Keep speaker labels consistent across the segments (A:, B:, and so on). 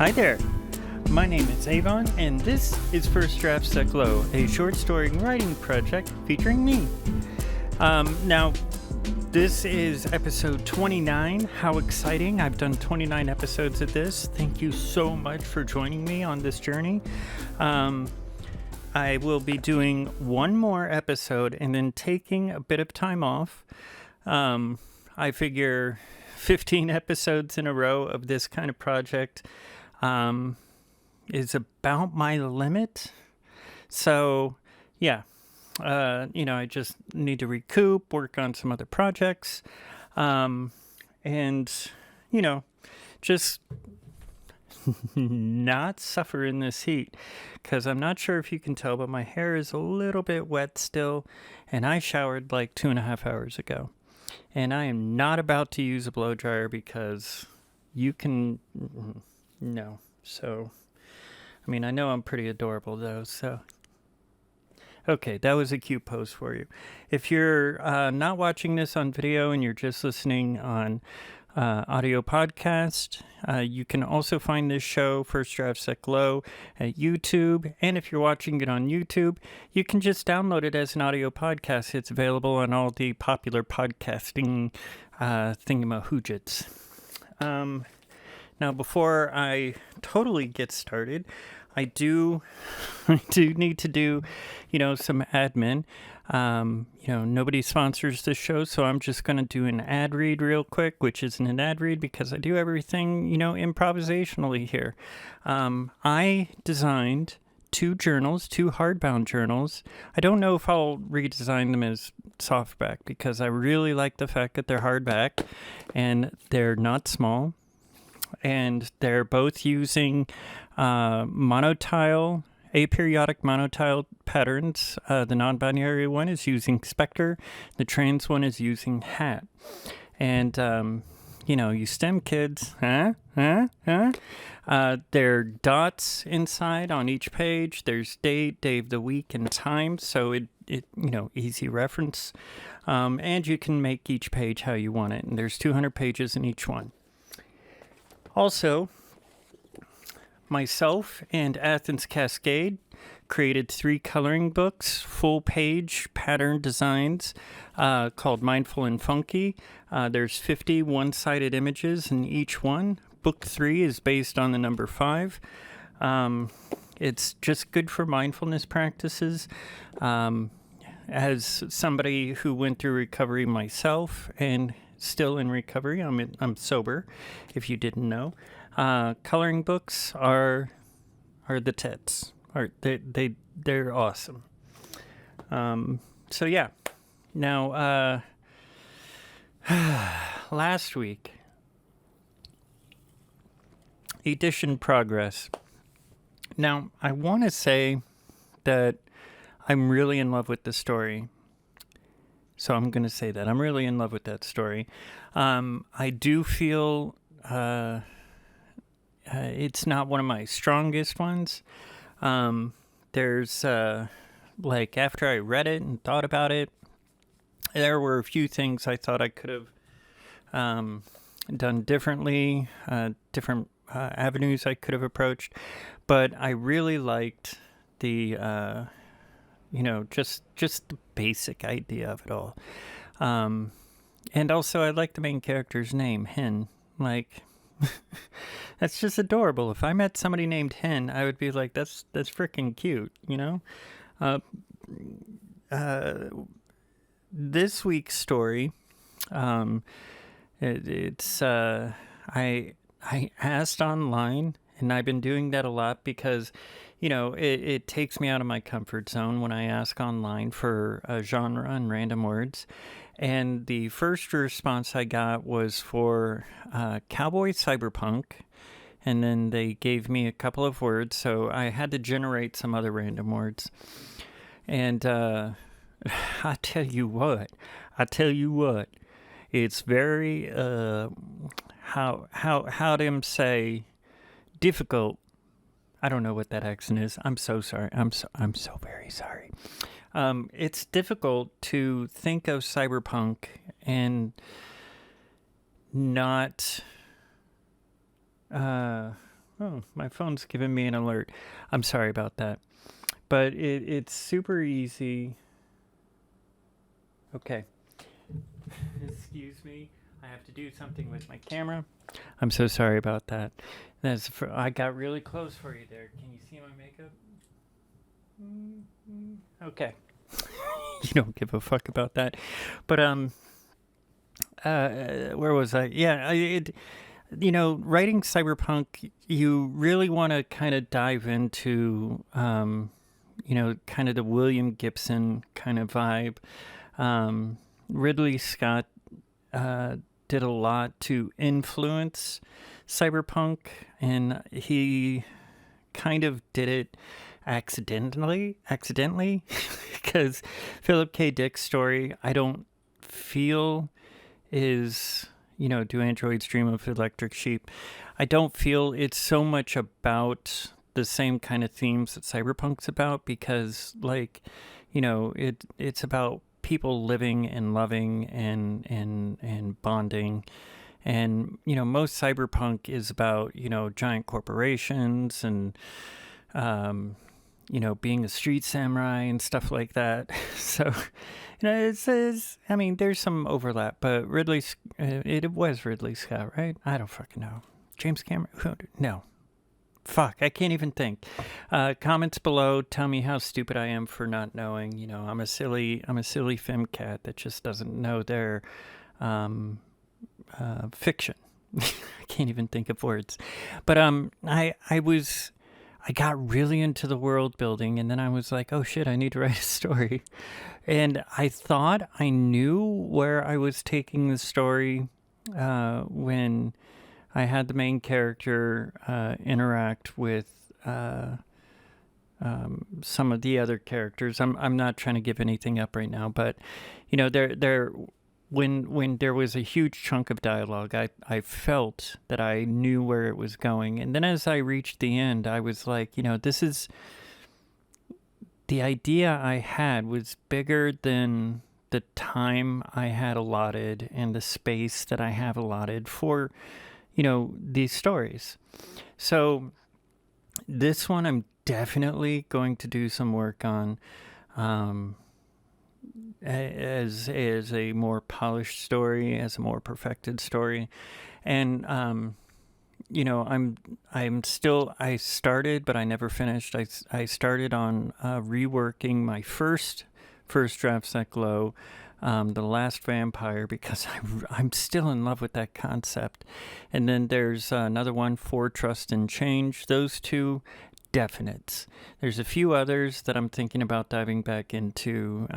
A: Hi there. My name is Avon, and this is firstdraftsthatglow, a short story writing project featuring me. Now, this is episode 29. How exciting. I've done 29 episodes of this. Thank you so much for joining me on this journey. I will be doing one more episode and then taking a bit of time off. I figure 15 episodes in a row of this kind of project is about my limit. So, yeah. I just need to recoup, work on some other projects, and, just not suffer in this heat, because I'm not sure if you can tell, but my hair is a little bit wet still, and I showered like 2.5 hours ago, and I am not about to use a blow dryer because you can, no, so, I know I'm pretty adorable though, so. Okay, that was a cute pose for you. If you're not watching this on video and you're just listening on audio podcast, you can also find this show, First Draftsthatglow, at YouTube. And if you're watching it on YouTube, you can just download it as an audio podcast. It's available on all the popular podcasting thingamahoochits. Now, before I totally get started, I do need to do, some admin. Nobody sponsors this show, so I'm just going to do an ad read real quick, which isn't an ad read because I do everything, improvisationally here. I designed two hardbound journals. I don't know if I'll redesign them as softback because I really like the fact that they're hardback and they're not small. And they're both using aperiodic monotile patterns. The non-binary one is using Spectre. The trans one is using Hat. And, you STEM kids, There are dots inside on each page. There's date, day of the week, and time. So it easy reference. And you can make each page how you want it. And there's 200 pages in each one. Also, myself and Athens Cascade created 3 coloring books, full-page pattern designs called Mindful and Funky. There's 50 one-sided images in each one. Book 3 is based on the number 5. It's just good for mindfulness practices. As somebody who went through recovery myself and still in recovery, I'm sober, if you didn't know. Coloring books are the tits. They're awesome. So yeah. Now, last week, edition progress. Now, I want to say that I'm really in love with the story. So I'm going to say that. I'm really in love with that story. I do feel it's not one of my strongest ones. There's, after I read it and thought about it, there were a few things I thought I could have done differently, different avenues I could have approached. But I really liked the... just the basic idea of it all. And also I like the main character's name, Hen. That's just adorable. If I met somebody named Hen, I would be like, that's freaking cute, This week's story, it's I asked online, and I've been doing that a lot because it takes me out of my comfort zone when I ask online for a genre and random words. And the first response I got was for cowboy cyberpunk. And then they gave me a couple of words, so I had to generate some other random words. And I tell you what, it's very, how them say, difficult. I don't know what that accent is. I'm so sorry. I'm so very sorry. It's difficult to think of cyberpunk and not Oh, my phone's giving me an alert. I'm sorry about that. But it's super easy. Okay. Excuse me. I have to do something with my camera. I'm so sorry about that. I got really close for you there. Can you see my makeup? Okay. You don't give a fuck about that. But where was I? Yeah, writing cyberpunk, you really want to kind of dive into kind of the William Gibson kind of vibe. Ridley Scott did a lot to influence cyberpunk, and he kind of did it accidentally, because Philip K. Dick's story, I don't feel is, do androids dream of electric sheep? I don't feel it's so much about the same kind of themes that cyberpunk's about, because it's about people living and loving and bonding. And most cyberpunk is about giant corporations and being a street samurai and stuff like that. So I mean, there's some overlap, but it was Ridley Scott, right? I don't fucking know. James Cameron? No. Fuck, I can't even think. Comments below, tell me how stupid I am for not knowing. I'm a silly femcat that just doesn't know their fiction. I can't even think of words. But I got really into the world building, and then I was like, oh shit, I need to write a story. And I thought I knew where I was taking the story when I had the main character interact with some of the other characters. I'm not trying to give anything up right now, but when there was a huge chunk of dialogue, I felt that I knew where it was going. And then as I reached the end, I was like, this is... The idea I had was bigger than the time I had allotted and the space that I have allotted for, these stories. So this one I'm definitely going to do some work on as a more polished story, as a more perfected story. And I started, but I never finished. I started on reworking my first draftsthatglow, The Last Vampire, because I'm still in love with that concept. And then there's another one, For Trust and Change. Those two definites. There's a few others that I'm thinking about diving back into.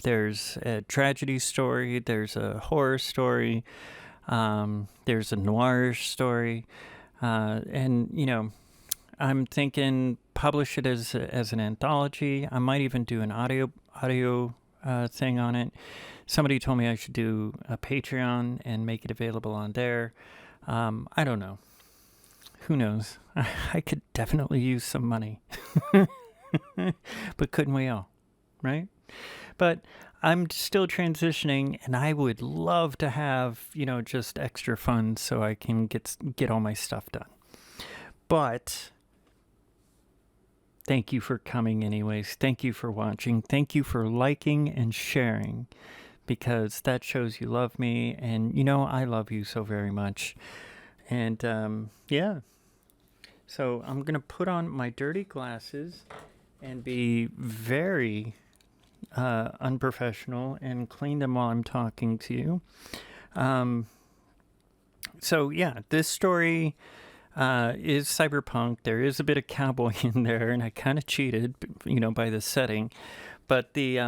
A: There's a tragedy story. There's a horror story. There's a noir story. And I'm thinking publish it as an anthology. I might even do an audio thing on it. Somebody told me I should do a Patreon and make it available on there. I don't know. Who knows? I could definitely use some money. But couldn't we all? Right? But I'm still transitioning, and I would love to have, just extra funds so I can get all my stuff done. But thank you for coming anyways. Thank you for watching. Thank you for liking and sharing, because that shows you love me, and I love you so very much. And yeah. So I'm going to put on my dirty glasses and be very unprofessional and clean them while I'm talking to you. So yeah, this story is cyberpunk. There is a bit of cowboy in there, and I kind of cheated, by the setting. But the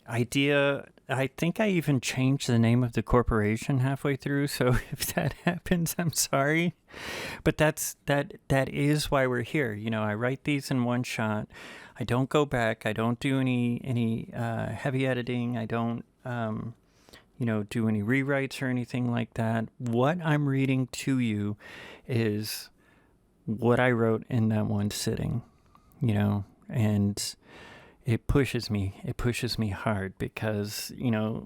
A: idea, I think I even changed the name of the corporation halfway through. So if that happens, I'm sorry. But that is why we're here. I write these in one shot. I don't go back. I don't do any heavy editing. I don't do any rewrites or anything like that. What I'm reading to you is what I wrote in that one sitting, and it pushes me hard, because,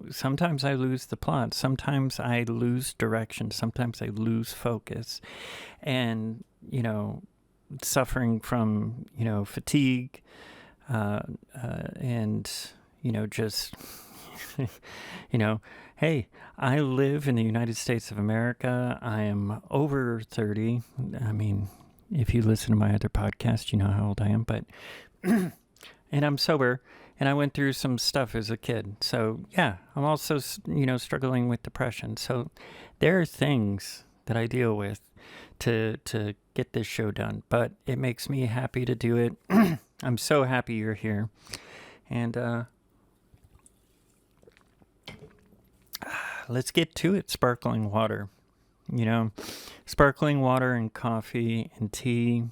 A: sometimes I lose the plot. Sometimes I lose direction. Sometimes I lose focus. And, suffering from, fatigue, and, just, hey, I live in the United States of America. I am over 30. I mean, if you listen to my other podcast, you know how old I am, but, and I'm sober, and I went through some stuff as a kid. So yeah, I'm also, struggling with depression. So there are things that I deal with to get this show done, but it makes me happy to do it. I'm so happy you're here. And, let's get to it. Sparkling water, sparkling water and coffee and tea,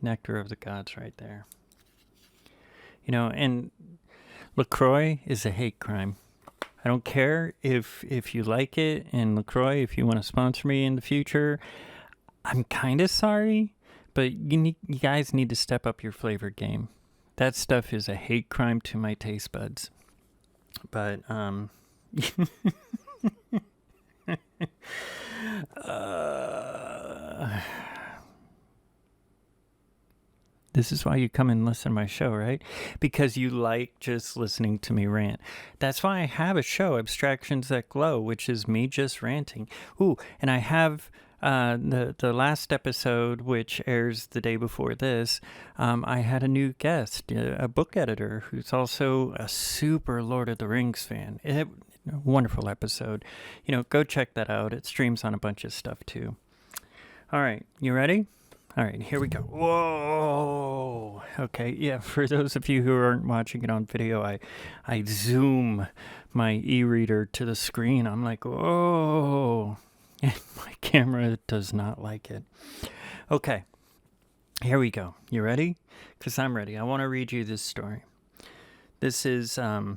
A: nectar of the gods right there. And LaCroix is a hate crime. I don't care if you like it, and LaCroix, if you want to sponsor me in the future, I'm kind of sorry, but you guys need to step up your flavor game. That stuff is a hate crime to my taste buds. But, this is why you come and listen to my show, right? Because you like just listening to me rant. That's why I have a show, Abstractions That Glow, which is me just ranting. Ooh, and I have the last episode, which airs the day before this. I had a new guest, a book editor, who's also a super Lord of the Rings fan. Wonderful episode. Go check that out. It streams on a bunch of stuff too. All right, you ready? All right, here we go. Whoa. Okay, yeah, for those of you who aren't watching it on video, I zoom my e-reader to the screen. I'm like, whoa. And my camera does not like it. Okay, here we go. You ready? Because I'm ready. I want to read you this story. This is, I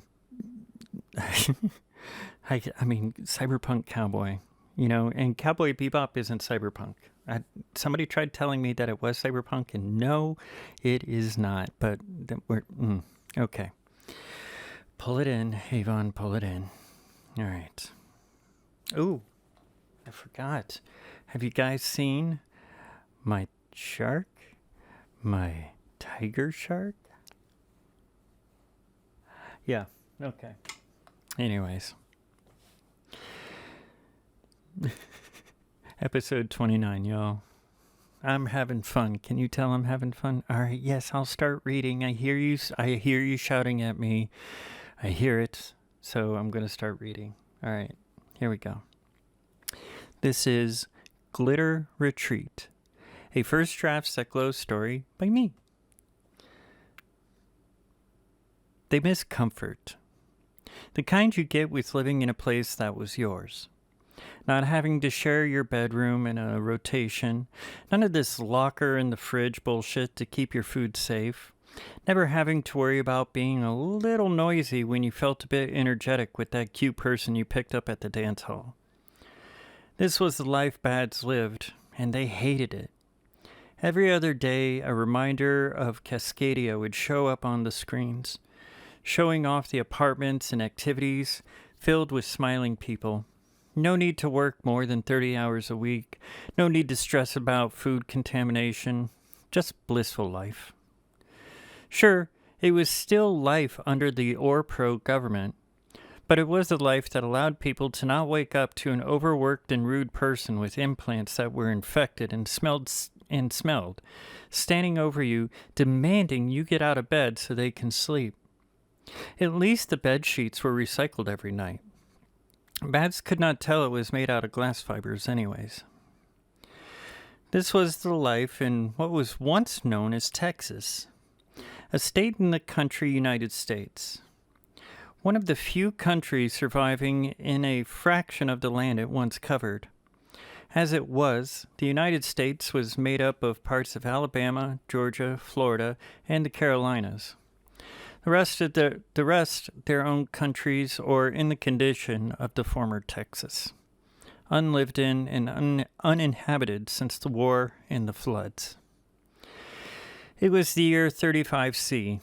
A: mean, cyberpunk cowboy, and Cowboy Bebop isn't cyberpunk. Somebody tried telling me that it was cyberpunk, and no, it is not. But okay. Pull it in, Avon, pull it in. All right. Ooh, I forgot. Have you guys seen my shark? My tiger shark? Yeah, okay. Anyways. Episode 29, y'all. I'm having fun. Can you tell I'm having fun? All right, yes, I'll start reading. I hear you shouting at me. I hear it. So I'm going to start reading. All right, here we go. This is Glitter Retreat, a First Drafts That Glow story by me. They miss comfort. The kind you get with living in a place that was yours. Not having to share your bedroom in a rotation. None of this locker in the fridge bullshit to keep your food safe. Never having to worry about being a little noisy when you felt a bit energetic with that cute person you picked up at the dance hall. This was the life Badtz lived, and they hated it. Every other day, a reminder of Cascadia would show up on the screens, showing off the apartments and activities filled with smiling people. No need to work more than 30 hours a week. No need to stress about food contamination. Just blissful life. Sure, it was still life under the ORPRO government, but it was a life that allowed people to not wake up to an overworked and rude person with implants that were infected and smelled, standing over you, demanding you get out of bed so they can sleep. At least the bed sheets were recycled every night. Badtz could not tell it was made out of glass fibers anyways. This was the life in what was once known as Texas, a state in the country United States. One of the few countries surviving in a fraction of the land it once covered. As it was, the United States was made up of parts of Alabama, Georgia, Florida, and the Carolinas. The rest, their own countries or in the condition of the former Texas, unlived in and uninhabited since the war and the floods. It was the year 35C,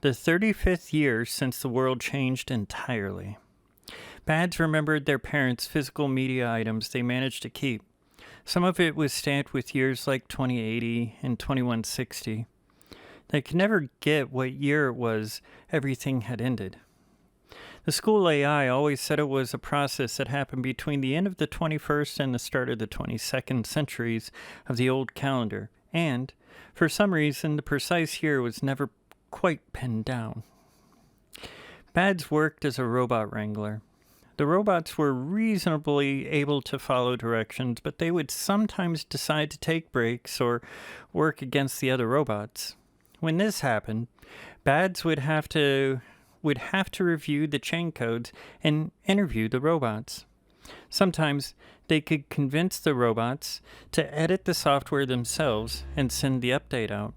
A: the 35th year since the world changed entirely. Badtz remembered their parents' physical media items they managed to keep, Some of it was stamped with years like 2080 and 2160. They could never get what year it was everything had ended. The school AI always said it was a process that happened between the end of the 21st and the start of the 22nd centuries of the old calendar, and, for some reason, the precise year was never quite pinned down. Badtz worked as a robot wrangler. The robots were reasonably able to follow directions, but they would sometimes decide to take breaks or work against the other robots. When this happened, Badtz would have to review the chain codes and interview the robots. Sometimes they could convince the robots to edit the software themselves and send the update out.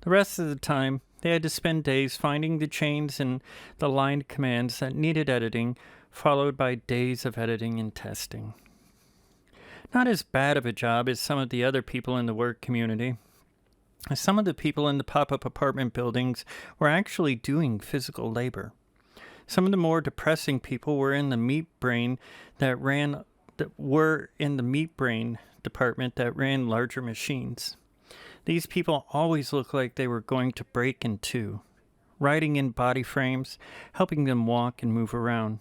A: The rest of the time, they had to spend days finding the chains and the lined commands that needed editing, followed by days of editing and testing. Not as bad of a job as some of the other people in the work community. Some of the people in the pop-up apartment buildings were actually doing physical labor. Some of the more depressing people were in the meat brain department that ran larger machines. These people always looked like they were going to break in two, riding in body frames, helping them walk and move around.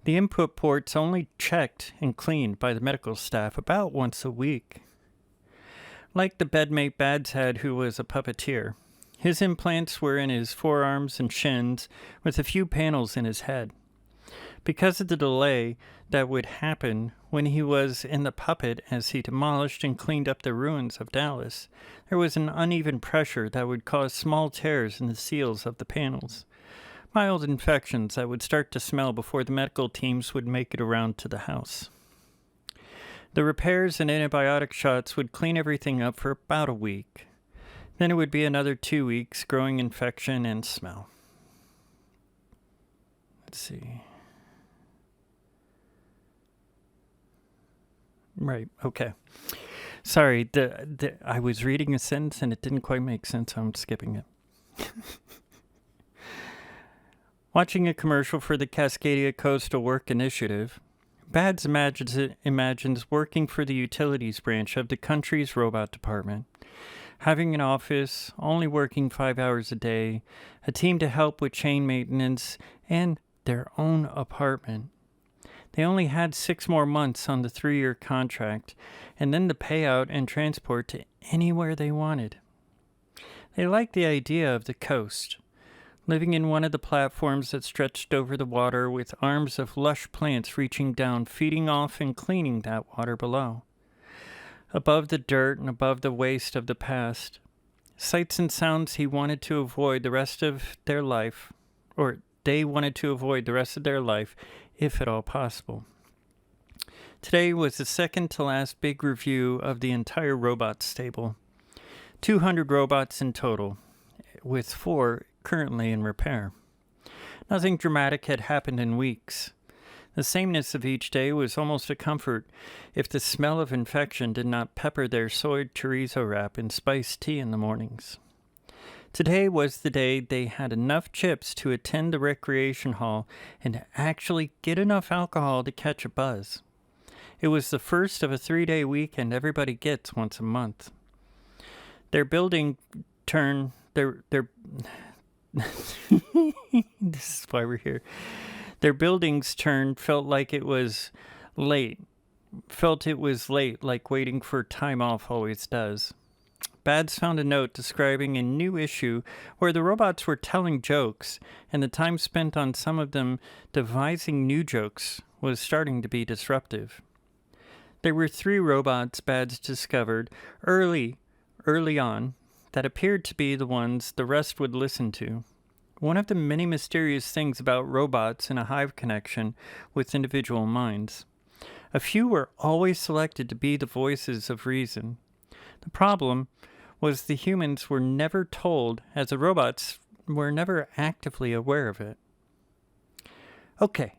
A: The input ports only checked and cleaned by the medical staff about once a week. Like the bedmate Badtz had, who was a puppeteer. His implants were in his forearms and shins, with a few panels in his head. Because of the delay that would happen when he was in the puppet as he demolished and cleaned up the ruins of Dallas, there was an uneven pressure that would cause small tears in the seals of the panels. Mild infections that would start to smell before the medical teams would make it around to the house. The repairs and antibiotic shots would clean everything up for about a week. Then it would be another 2 weeks, growing infection and smell. Let's see. Right, okay. Sorry, I was reading a sentence and it didn't quite make sense, so I'm skipping it. Watching a commercial for the Cascadia Coastal Work Initiative, Badtz imagines working for the utilities branch of the country's robot department, having an office, only working 5 hours a day, a team to help with chain maintenance, and their own apartment. They only had 6 more months on the 3-year contract, and then the payout and transport to anywhere they wanted. They liked the idea of the coast, living in one of the platforms that stretched over the water with arms of lush plants reaching down, feeding off and cleaning that water below. Above the dirt and above the waste of the past, sights and sounds he wanted to avoid the rest of their life, or they wanted to avoid the rest of their life, if at all possible. Today was the second to last big review of the entire robot stable. 200 robots in total, with 4 currently in repair. Nothing dramatic had happened in weeks. The sameness of each day was almost a comfort if the smell of infection did not pepper their soy chorizo wrap and spiced tea in the mornings. Today was the day they had enough chips to attend the recreation hall and actually get enough alcohol to catch a buzz. It was the first of a 3-day weekend everybody gets once a month. Their building turned this is why we're here. Their building's turn felt it was late, like waiting for time off always does. Badtz found a note describing a new issue where the robots were telling jokes, and the time spent on some of them devising new jokes was starting to be disruptive. There were 3 robots Badtz discovered early on that appeared to be the ones the rest would listen to. One of the many mysterious things about robots in a hive connection with individual minds. A few were always selected to be the voices of reason. The problem was the humans were never told, as the robots were never actively aware of it. Okay,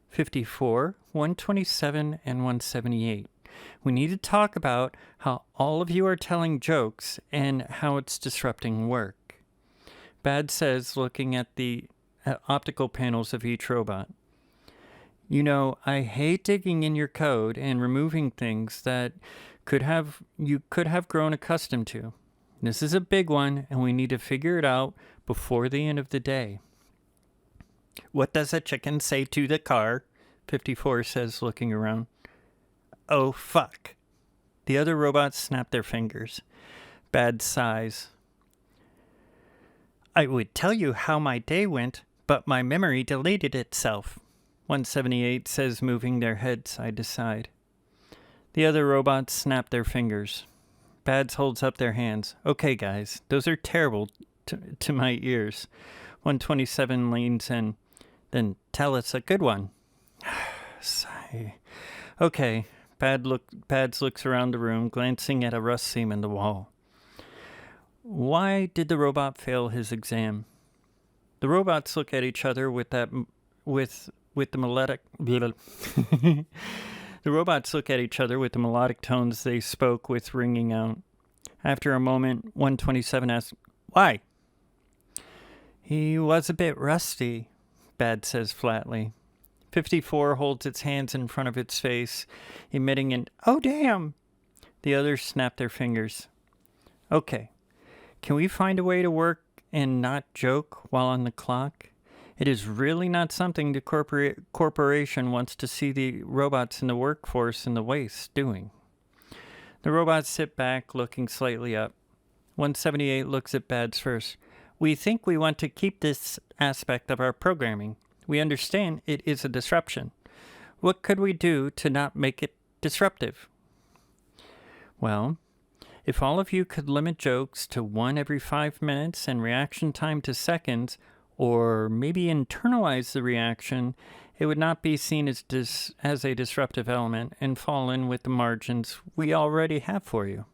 A: 54, 127, and 178. We need to talk about how all of you are telling jokes and how it's disrupting work. Badtz says, looking at the optical panels of each robot. You know, I hate digging in your code and removing things that you could have grown accustomed to. This is a big one, and we need to figure it out before the end of the day. What does a chicken say to the car? 54 says, looking around. Oh, fuck. The other robots snap their fingers. Badtz sighs. I would tell you how my day went, but my memory deleted itself. 178 says, moving their head side to side. The other robots snap their fingers. Badtz holds up their hands. Okay, guys, those are terrible to my ears. 127 leans in. Then tell us a good one. Sigh. Okay. Badtz looks around the room, glancing at a rust seam in the wall. Why did the robot fail his exam? The robots look at each other with the melodic. The robots look at each other with the melodic tones they spoke with ringing out. After a moment, 127 asks, "Why?" He was a bit rusty, Badtz says flatly. 54 holds its hands in front of its face, emitting an "oh damn." The others snap their fingers. Okay, can we find a way to work and not joke while on the clock? It is really not something the corporation wants to see the robots in the workforce in the waste doing. The robots sit back, looking slightly up. 178 looks at Badtz first. We think we want to keep this aspect of our programming. We understand it is a disruption. What could we do to not make it disruptive? Well, if all of you could limit jokes to one every 5 minutes and reaction time to seconds, or maybe internalize the reaction, it would not be seen as a disruptive element and fall in with the margins we already have for you.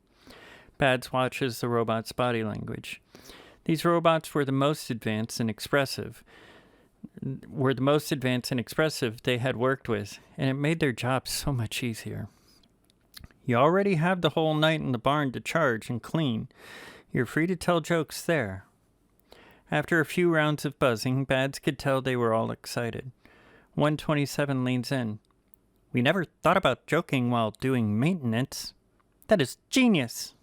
A: Badtz watches the robot's body language. These robots were the most advanced and expressive they had worked with, and it made their job so much easier. You already have the whole night in the barn to charge and clean. You're free to tell jokes there. After a few rounds of buzzing, Badtz could tell they were all excited. 127 leans in. We never thought about joking while doing maintenance. That is genius.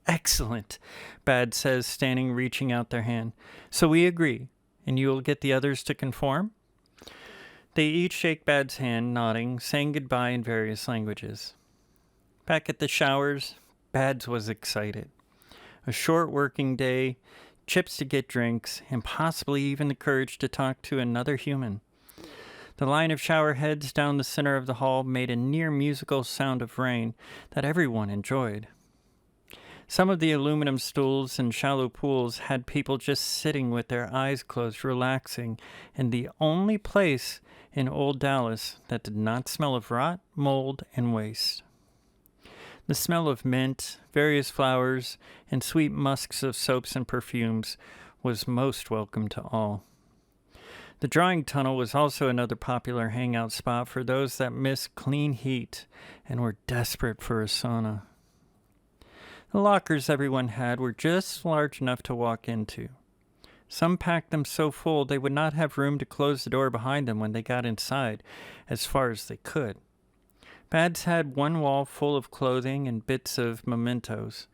A: Excellent, Badtz says, reaching out their hand. So we agree, and you will get the others to conform? They each shake Badtz' hand, nodding, saying goodbye in various languages. Back at the showers, Badtz was excited. A short working day, chips to get drinks, and possibly even the courage to talk to another human. The line of shower heads down the center of the hall made a near musical sound of rain that everyone enjoyed. Some of the aluminum stools and shallow pools had people just sitting with their eyes closed, relaxing, and the only place in old Dallas that did not smell of rot, mold, and waste. The smell of mint, various flowers, and sweet musks of soaps and perfumes was most welcome to all. The drying tunnel was also another popular hangout spot for those that missed clean heat and were desperate for a sauna. The lockers everyone had were just large enough to walk into. Some packed them so full they would not have room to close the door behind them when they got inside, as far as they could. Badtz had one wall full of clothing and bits of mementos.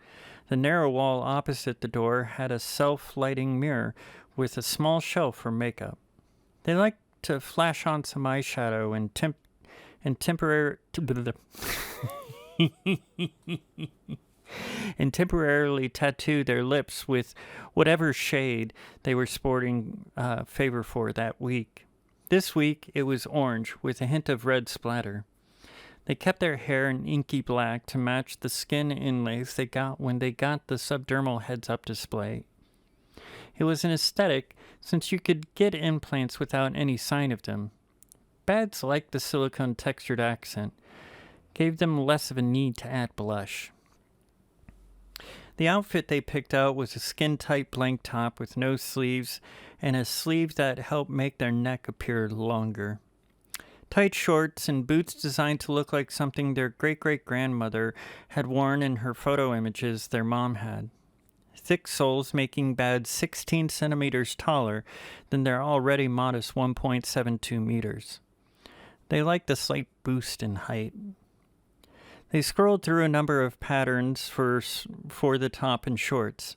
A: The narrow wall opposite the door had a self-lighting mirror with a small shelf for makeup. They liked to flash on some eyeshadow and temporarily tattoo their lips with whatever shade they were sporting favor for that week. This week it was orange with a hint of red splatter. They kept their hair in inky black to match the skin inlays they got when they got the subdermal heads-up display. It was an aesthetic since you could get implants without any sign of them. Badtz liked the silicone textured accent, gave them less of a need to add blush. The outfit they picked out was a skin-tight blank top with no sleeves and a sleeve that helped make their neck appear longer. Tight shorts and boots designed to look like something their great-great-grandmother had worn in her photo images their mom had. Thick soles making Badtz 16 centimeters taller than their already modest 1.72 meters. They liked a slight boost in height. They scrolled through a number of patterns for the top and shorts,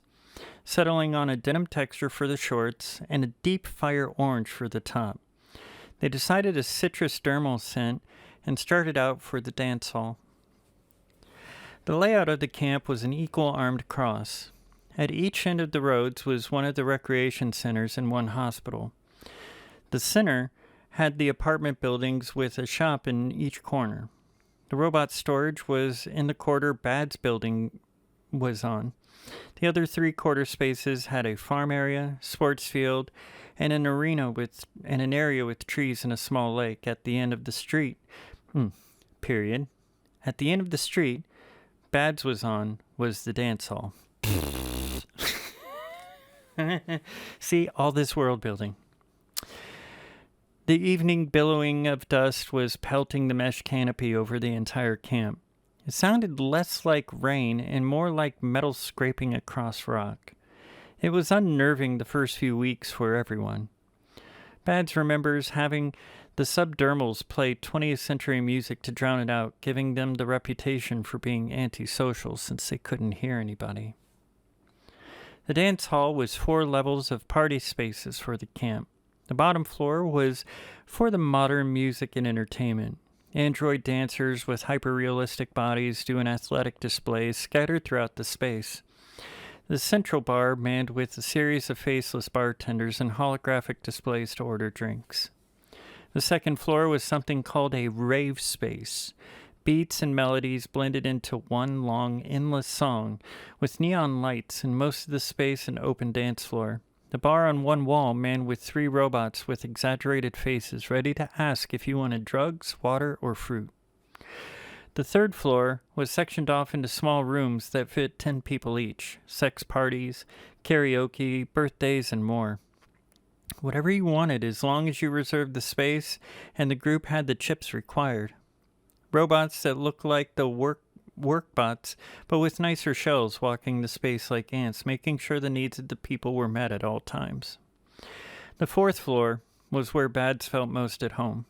A: settling on a denim texture for the shorts and a deep fire orange for the top. They decided a citrus dermal scent and started out for the dance hall. The layout of the camp was an equal-armed cross. At each end of the roads was one of the recreation centers and one hospital. The center had the apartment buildings with a shop in each corner. The robot storage was in the quarter Badtz building was on. The other 3 quarter spaces had a farm area, sports field, and an area with trees and a small lake at the end of the street. At the end of the street, Badtz was the dance hall. See, all this world building. The evening billowing of dust was pelting the mesh canopy over the entire camp. It sounded less like rain and more like metal scraping across rock. It was unnerving the first few weeks for everyone. Badtz remembers having the subdermals play 20th century music to drown it out, giving them the reputation for being antisocial since they couldn't hear anybody. The dance hall was 4 levels of party spaces for the camp. The bottom floor was for the modern music and entertainment. Android dancers with hyper-realistic bodies doing athletic displays scattered throughout the space. The central bar manned with a series of faceless bartenders and holographic displays to order drinks. The second floor was something called a rave space. Beats and melodies blended into one long, endless song, with neon lights and most of the space an open dance floor. The bar on one wall manned with 3 robots with exaggerated faces ready to ask if you wanted drugs, water, or fruit. The third floor was sectioned off into small rooms that fit 10 people each. Sex parties, karaoke, birthdays, and more. Whatever you wanted as long as you reserved the space and the group had the chips required. Robots that looked like the workbots, but with nicer shells walking the space like ants, making sure the needs of the people were met at all times. The 4th floor was where Badtz felt most at home.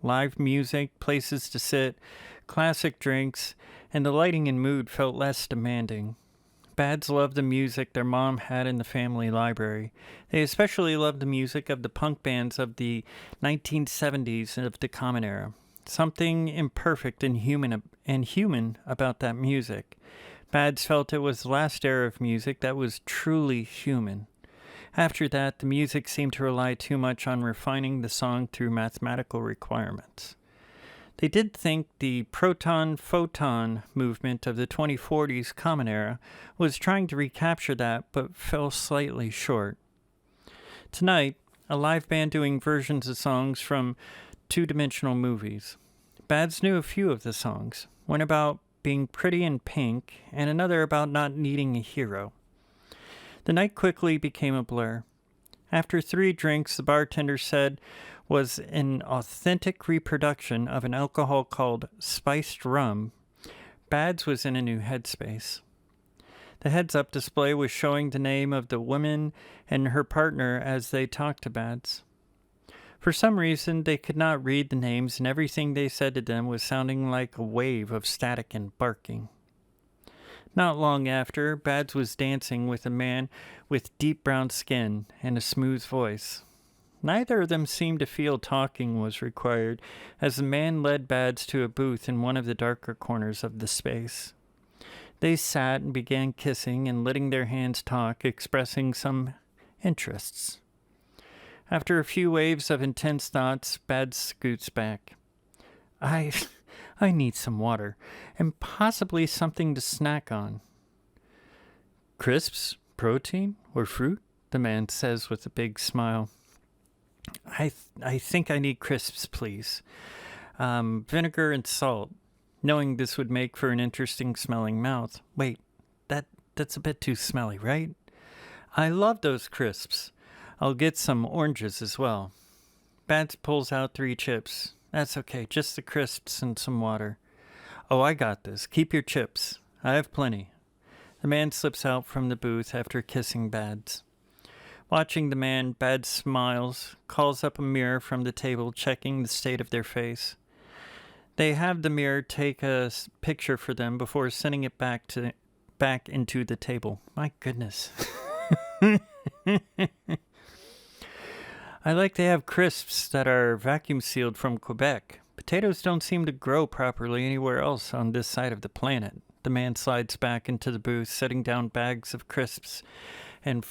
A: Live music, places to sit, classic drinks, and the lighting and mood felt less demanding. Badtz loved the music their mom had in the family library. They especially loved the music of the punk bands of the 1970s and of the Common Era. Something imperfect and human about that music. Badtz felt it was the last era of music that was truly human. After that, the music seemed to rely too much on refining the song through mathematical requirements. They did think the proton-photon movement of the 2040s Common Era was trying to recapture that, but fell slightly short. Tonight, a live band doing versions of songs from 2-dimensional movies. Badtz knew a few of the songs, one about being pretty in pink, and another about not needing a hero. The night quickly became a blur. After 3 drinks, the bartender said was an authentic reproduction of an alcohol called spiced rum, Badtz was in a new headspace. The heads-up display was showing the name of the woman and her partner as they talked to Badtz. For some reason, they could not read the names, and everything they said to them was sounding like a wave of static and barking. Not long after, Badtz was dancing with a man with deep brown skin and a smooth voice. Neither of them seemed to feel talking was required, as the man led Badtz to a booth in one of the darker corners of the space. They sat and began kissing and letting their hands talk, expressing some interests. After a few waves of intense thoughts, Badtz scoots back. I need some water, and possibly something to snack on. Crisps, protein, or fruit? The man says with a big smile. I think I need crisps, please. Vinegar and salt, knowing this would make for an interesting smelling mouth. Wait, that's a bit too smelly, right? I love those crisps. I'll get some oranges as well. Badtz pulls out 3 chips. That's okay, just the crisps and some water. Oh, I got this. Keep your chips. I have plenty. The man slips out from the booth after kissing Badtz. Watching the man, Badtz smiles, calls up a mirror from the table, checking the state of their face. They have the mirror take a picture for them before sending it back into the table. My goodness. I like they have crisps that are vacuum sealed from Quebec. Potatoes don't seem to grow properly anywhere else on this side of the planet. The man slides back into the booth, setting down bags of crisps and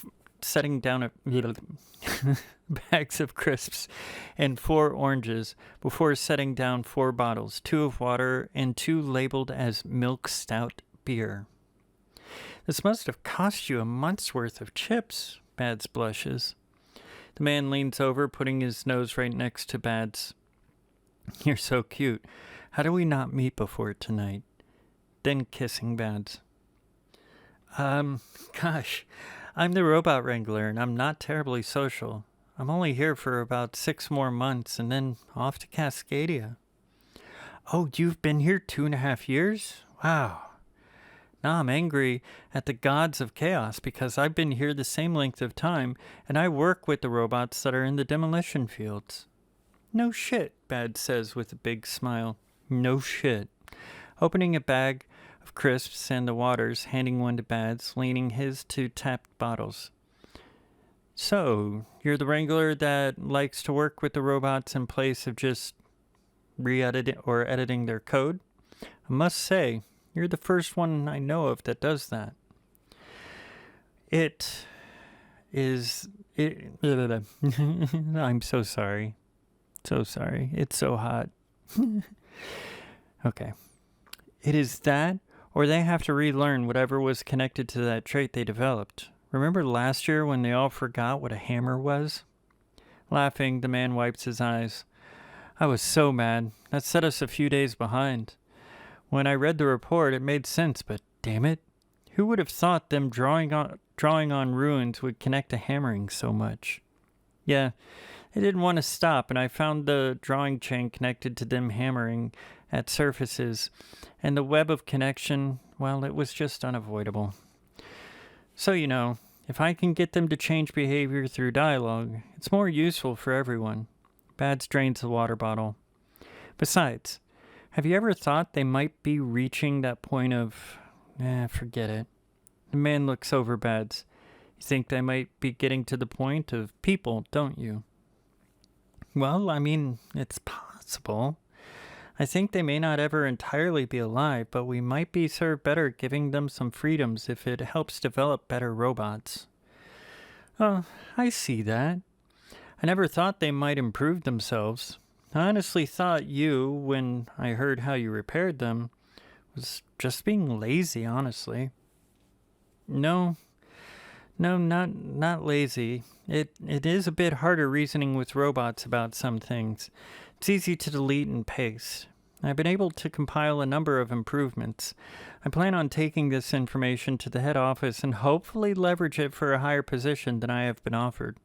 A: bags of crisps and 4 oranges before setting down 4 bottles, 2 of water and 2 labeled as milk stout beer. This must have cost you a month's worth of chips, Badtz blushes. The man leans over, putting his nose right next to Badtz. You're so cute. How do we not meet before tonight? Then kissing Badtz. Gosh, I'm the robot wrangler and I'm not terribly social. I'm only here for about 6 more months and then off to Cascadia. Oh, you've been here 2.5 years? Wow. Now I'm angry at the gods of chaos because I've been here the same length of time and I work with the robots that are in the demolition fields. No shit, Badtz says with a big smile. No shit. Opening a bag of crisps and the waters, handing one to Badtz, leaning his 2 tapped bottles. So, you're the wrangler that likes to work with the robots in place of just re-editing or editing their code? I must say, you're the first one I know of that does that. I'm so sorry. So sorry. It's so hot. Okay. It is that, or they have to relearn whatever was connected to that trait they developed. Remember last year when they all forgot what a hammer was? Laughing, the man wipes his eyes. I was so mad. That set us a few days behind. When I read the report, it made sense, but damn it. Who would have thought them drawing on ruins would connect to hammering so much? Yeah, they didn't want to stop, and I found the drawing chain connected to them hammering at surfaces, and the web of connection, well, it was just unavoidable. So, if I can get them to change behavior through dialogue, it's more useful for everyone. Badtz drains the water bottle. Besides, have you ever thought they might be reaching that point of, forget it. The man looks over Badtz. You think they might be getting to the point of people, don't you? Well, I mean, it's possible. I think they may not ever entirely be alive, but we might be served better giving them some freedoms if it helps develop better robots. Oh, I see that. I never thought they might improve themselves. I honestly thought you, when I heard how you repaired them, was just being lazy, honestly. No, not lazy. It is a bit harder reasoning with robots about some things. It's easy to delete and paste. I've been able to compile a number of improvements. I plan on taking this information to the head office and hopefully leverage it for a higher position than I have been offered.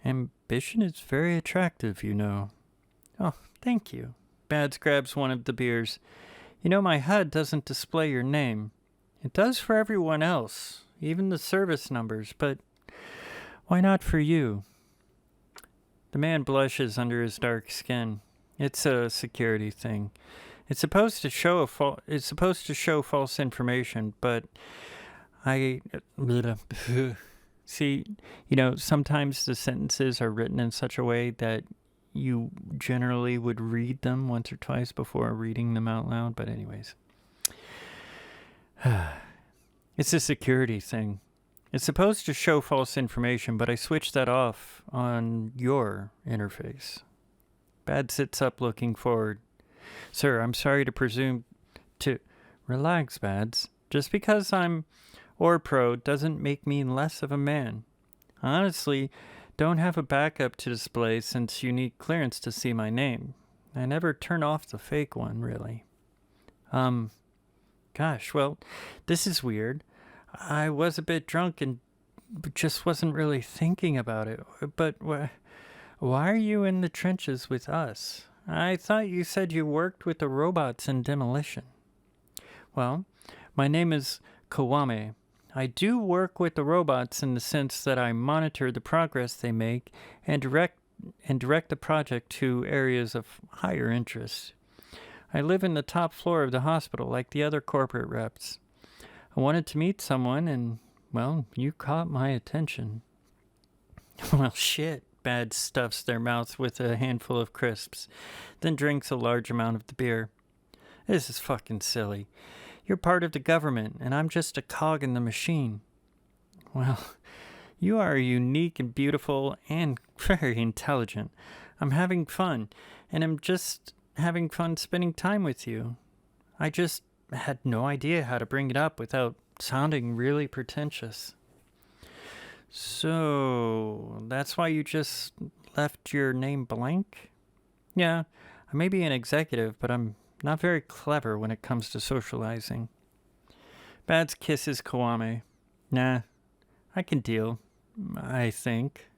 A: Ambition is very attractive, Oh, thank you. Badtz grabs one of the beers. My HUD doesn't display your name. It does for everyone else, even the service numbers, but why not for you? The man blushes under his dark skin. It's a security thing. It's supposed to show false information, but see, sometimes the sentences are written in such a way that you generally would read them once or twice before reading them out loud. But anyways, it's a security thing. It's supposed to show false information, but I switched that off on your interface. Badtz sits up looking forward. Sir, I'm sorry to presume to... Relax, Badtz. Just because I'm pro doesn't make me less of a man. Honestly, don't have a backup to display since you need clearance to see my name. I never turn off the fake one, really. Gosh, well, this is weird. I was a bit drunk and just wasn't really thinking about it. But why are you in the trenches with us? I thought you said you worked with the robots in demolition. Well, my name is Kawame. I do work with the robots in the sense that I monitor the progress they make and direct the project to areas of higher interest. I live in the top floor of the hospital like the other corporate reps. I wanted to meet someone and, well, you caught my attention." Well, shit. Badtz stuffs their mouth with a handful of crisps, then drinks a large amount of the beer. "This is fucking silly. You're part of the government, and I'm just a cog in the machine." "Well, you are unique and beautiful and very intelligent. I'm having fun, and I'm just having fun spending time with you. I just had no idea how to bring it up without sounding really pretentious." "So, that's why you just left your name blank?" "Yeah, I may be an executive, but I'm not very clever when it comes to socializing." Badtz kisses Kiwami. "Nah, I can deal, I think."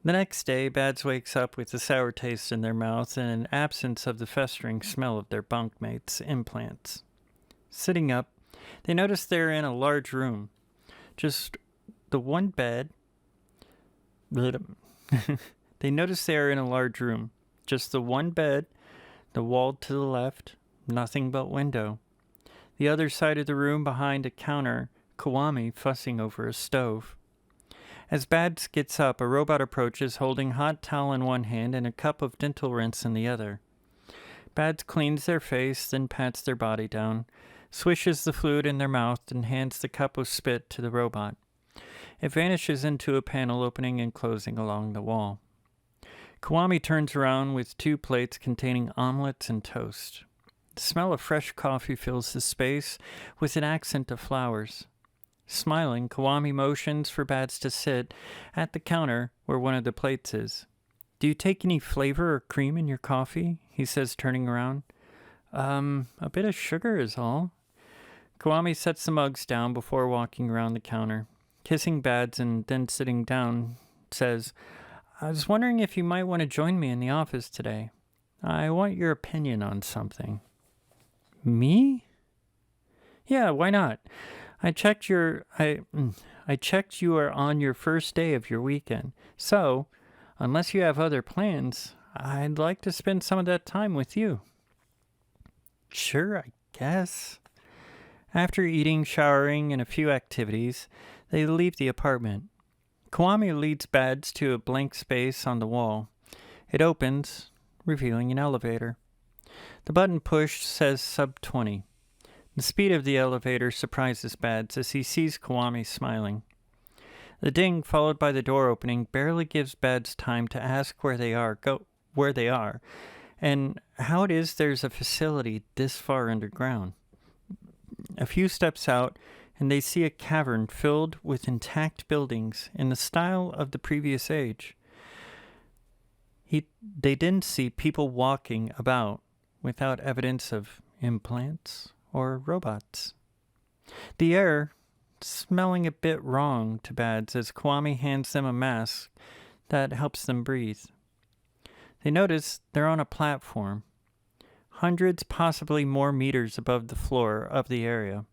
A: The next day, Badtz wakes up with a sour taste in their mouth and an absence of the festering smell of their bunkmates' implants. Sitting up, they notice they're in a large room. Just the one bed. They notice they are in a large room. Just the one bed, the wall to the left, nothing but window. The other side of the room behind a counter, Kiwami fussing over a stove. As Badtz gets up, a robot approaches holding hot towel in one hand and a cup of dental rinse in the other. Badtz cleans their face, then pats their body down, swishes the fluid in their mouth, and hands the cup of spit to the robot. It vanishes into a panel opening and closing along the wall. Kiwami turns around with 2 plates containing omelets and toast. The smell of fresh coffee fills the space with an accent of flowers. Smiling, Kiwami motions for Badtz to sit at the counter where one of the plates is. "Do you take any flavor or cream in your coffee?" he says, turning around. A bit of sugar is all." Kiwami sets the mugs down before walking around the counter. Kissing Badtz and then sitting down, says, "I was wondering if you might want to join me in the office today. I want your opinion on something." "Me?" "Yeah, why not? I checked you are on your first day of your weekend. So, unless you have other plans, I'd like to spend some of that time with you." "Sure, I guess." After eating, showering, and a few activities, they leave the apartment. Kiwami leads Badtz to a blank space on the wall. It opens, revealing an elevator. The button pushed says sub 20. The speed of the elevator surprises Badtz as he sees Kiwami smiling. The ding, followed by the door opening, barely gives Badtz time to ask where they are, and how it is there's a facility this far underground. A few steps out, and they see a cavern filled with intact buildings in the style of the previous age. They didn't see people walking about without evidence of implants or robots. The air smelling a bit wrong to Badtz as Kiwami hands them a mask that helps them breathe. They notice they're on a platform, hundreds, possibly more meters above the floor of the area.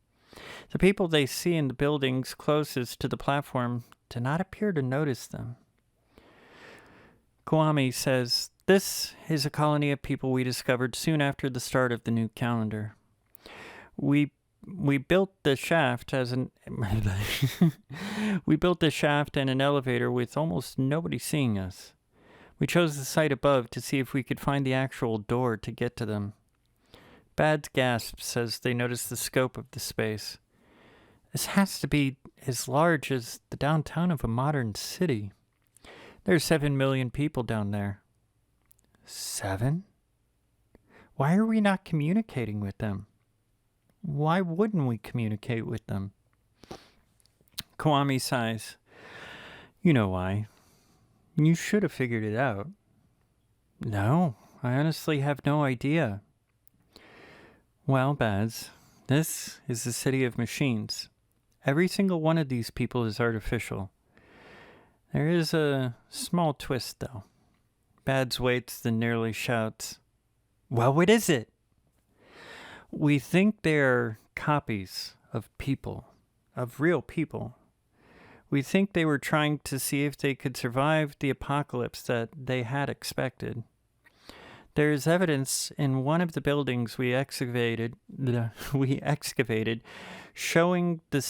A: The people they see in the buildings closest to the platform do not appear to notice them. Kiwami says, "This is a colony of people we discovered soon after the start of the new calendar. We built the shaft as an we built the shaft and an elevator with almost nobody seeing us. We chose the site above to see if we could find the actual door to get to them." Badtz gasps as they notice the scope of the space. "This has to be as large as the downtown of a modern city. There's 7 million people down there." 7? Why are we not communicating with them? Why wouldn't we communicate with them? Kiwami sighs. "You know why. You should have figured it out." "No, I honestly have no idea." "Well, Badtz, this is the city of machines. Every single one of these people is artificial. There is a small twist, though." Badtz waits, then nearly shouts, "Well, what is it?" "We think they're copies of people, of real people. We think they were trying to see if they could survive the apocalypse that they had expected. There is evidence in one of the buildings we excavated, showed the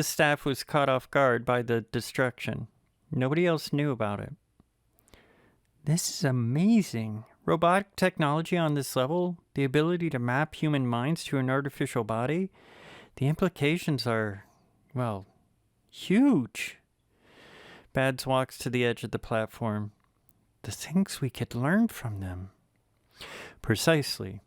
A: staff was caught off guard by the destruction. Nobody else knew about it. This is amazing. Robotic technology on this level, the ability to map human minds to an artificial body, the implications are, well, huge. Badtz walks to the edge of the platform. The things we could learn from them. Precisely.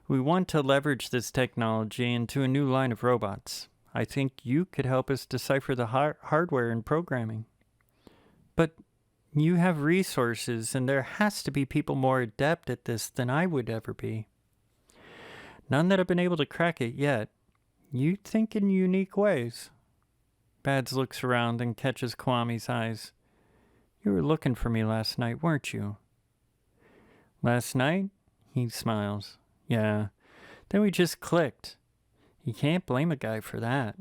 A: We want to leverage this technology into a new line of robots. I think you could help us decipher the hardware and programming. But you have resources, and there has to be people more adept at this than I would ever be. None that have been able to crack it yet. You think in unique ways. Badtz looks around and catches Kwami's eyes. You were looking for me last night, weren't you? Last night? He smiles. Yeah. Then we just clicked. You can't blame a guy for that.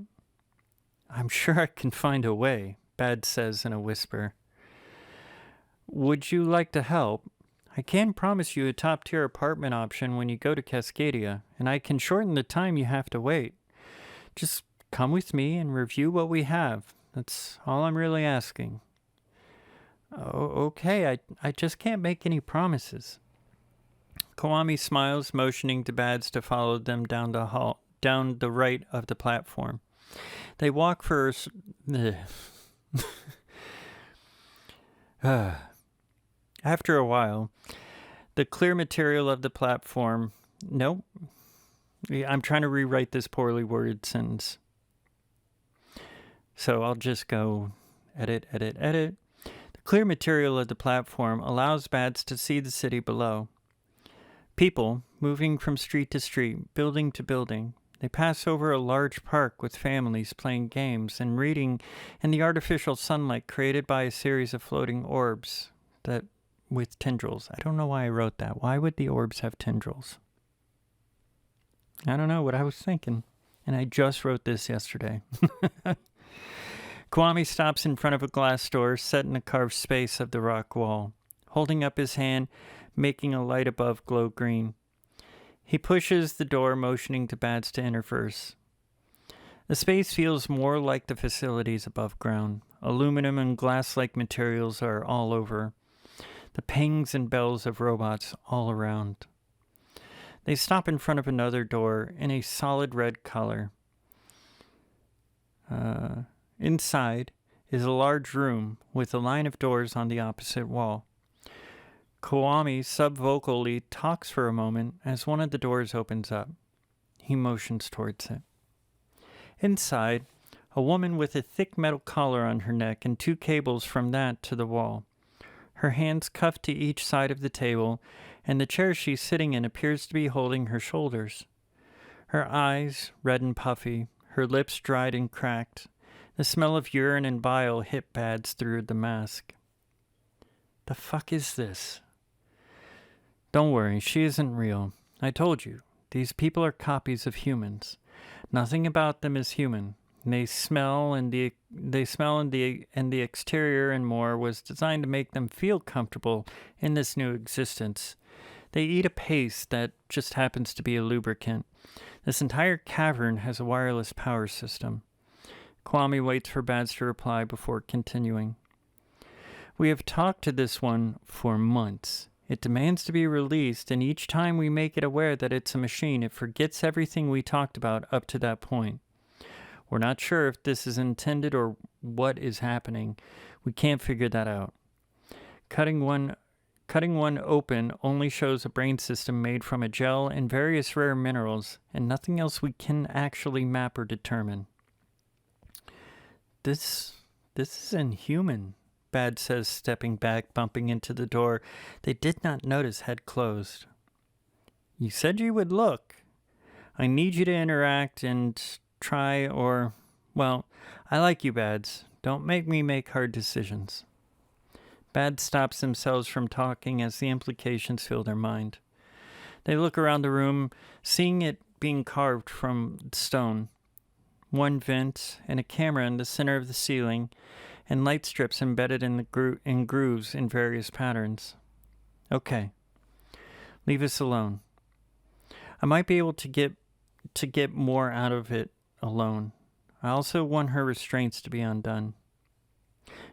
A: I'm sure I can find a way, Badtz says in a whisper. Would you like to help? I can promise you a top-tier apartment option when you go to Cascadia, and I can shorten the time you have to wait. Just come with me and review what we have. That's all I'm really asking. Okay, I just can't make any promises. Kwami smiles, motioning to Badtz to follow them down the right of the platform. They walk for... After a while, the clear material of the platform... Nope. I'm trying to rewrite this poorly worded sentence. So I'll just go edit. The clear material of the platform allows Badtz to see the city below. People moving from street to street, building to building. They pass over a large park with families playing games and reading in the artificial sunlight created by a series of floating orbs that with tendrils. I don't know why I wrote that. Why would the orbs have tendrils? I don't know what I was thinking. And I just wrote this yesterday. Kwami stops in front of a glass door set in a carved space of the rock wall, holding up his hand, making a light above glow green. He pushes the door, motioning to Badtz to enter first. The space feels more like the facilities above ground. Aluminum and glass-like materials are all over. The pings and bells of robots all around. They stop in front of another door in a solid red color. Inside is a large room with a line of doors on the opposite wall. Kwami subvocally talks for a moment as one of the doors opens up. He motions towards it. Inside, a woman with a thick metal collar on her neck and 2 cables from that to the wall. Her hands cuffed to each side of the table, and the chair she's sitting in appears to be holding her shoulders. Her eyes, red and puffy, her lips dried and cracked. The smell of urine and bile hit Badtz through the mask. The fuck is this? Don't worry, she isn't real. I told you, these people are copies of humans. Nothing about them is human. They smell and the exterior and more was designed to make them feel comfortable in this new existence. They eat a paste that just happens to be a lubricant. This entire cavern has a wireless power system. Kwami waits for Badtz to reply before continuing. We have talked to this one for months. It demands to be released, and each time we make it aware that it's a machine, it forgets everything we talked about up to that point. We're not sure if this is intended or what is happening. We can't figure that out. Cutting one open only shows a brain system made from a gel and various rare minerals, and nothing else we can actually map or determine. This is inhuman, Badtz says, stepping back, bumping into the door they did not notice had closed. You said you would look. I need you to interact and try or... Well, I like you, Badtz. Don't make me make hard decisions. Badtz stops themselves from talking as the implications fill their mind. They look around the room, seeing it being carved from stone. One vent and a camera in the center of the ceiling, and light strips embedded in the grooves in various patterns. Okay, leave us alone. I might be able to get more out of it alone. I also want her restraints to be undone.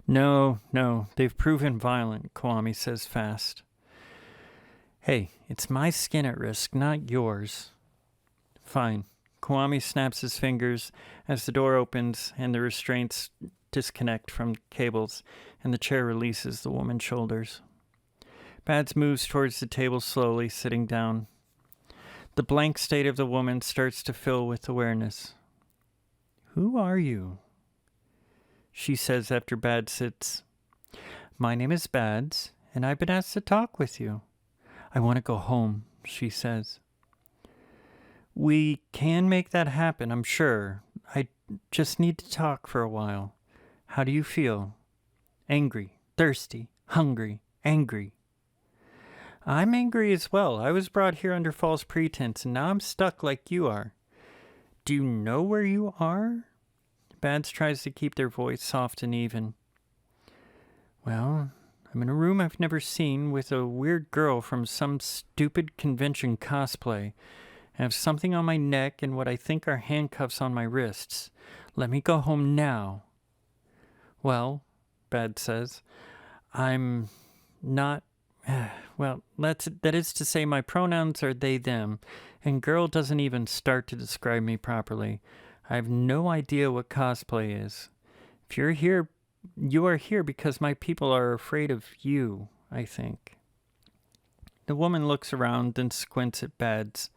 A: No, they've proven violent, Kwame says fast. Hey, it's my skin at risk, not yours. Fine. Kwame snaps his fingers as the door opens and the restraints disconnect from cables and the chair releases the woman's shoulders. Badtz moves towards the table slowly, sitting down. The blank state of the woman starts to fill with awareness. Who are you? She says after Badtz sits. My name is Badtz, and I've been asked to talk with you. I want to go home, she says. We can make that happen, I'm sure. I just need to talk for a while. How do you feel? Angry, thirsty, hungry, angry. I'm angry as well. I was brought here under false pretense, and now I'm stuck like you are. Do you know where you are? Badtz tries to keep their voice soft and even. Well, I'm in a room I've never seen with a weird girl from some stupid convention cosplay. I have something on my neck and what I think are handcuffs on my wrists. Let me go home now. Well, Badtz says, I'm not... Well, that is to say my pronouns are they, them, and girl doesn't even start to describe me properly. I have no idea what cosplay is. If you're here, you are here because my people are afraid of you, I think. The woman looks around, then squints at Badtz.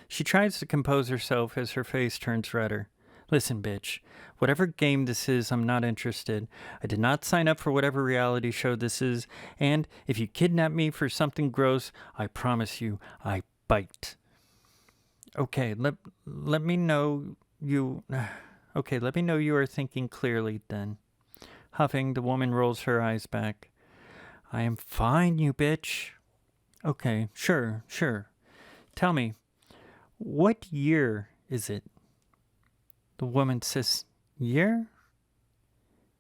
A: She tries to compose herself as her face turns redder. Listen, bitch. Whatever game this is, I'm not interested. I did not sign up for whatever reality show this is, and if you kidnap me for something gross, I promise you, I bite. Okay, let me know you... Okay, let me know you are thinking clearly, then. Huffing, the woman rolls her eyes back. I am fine, you bitch. Okay, sure. Tell me, what year is it? The woman says, year?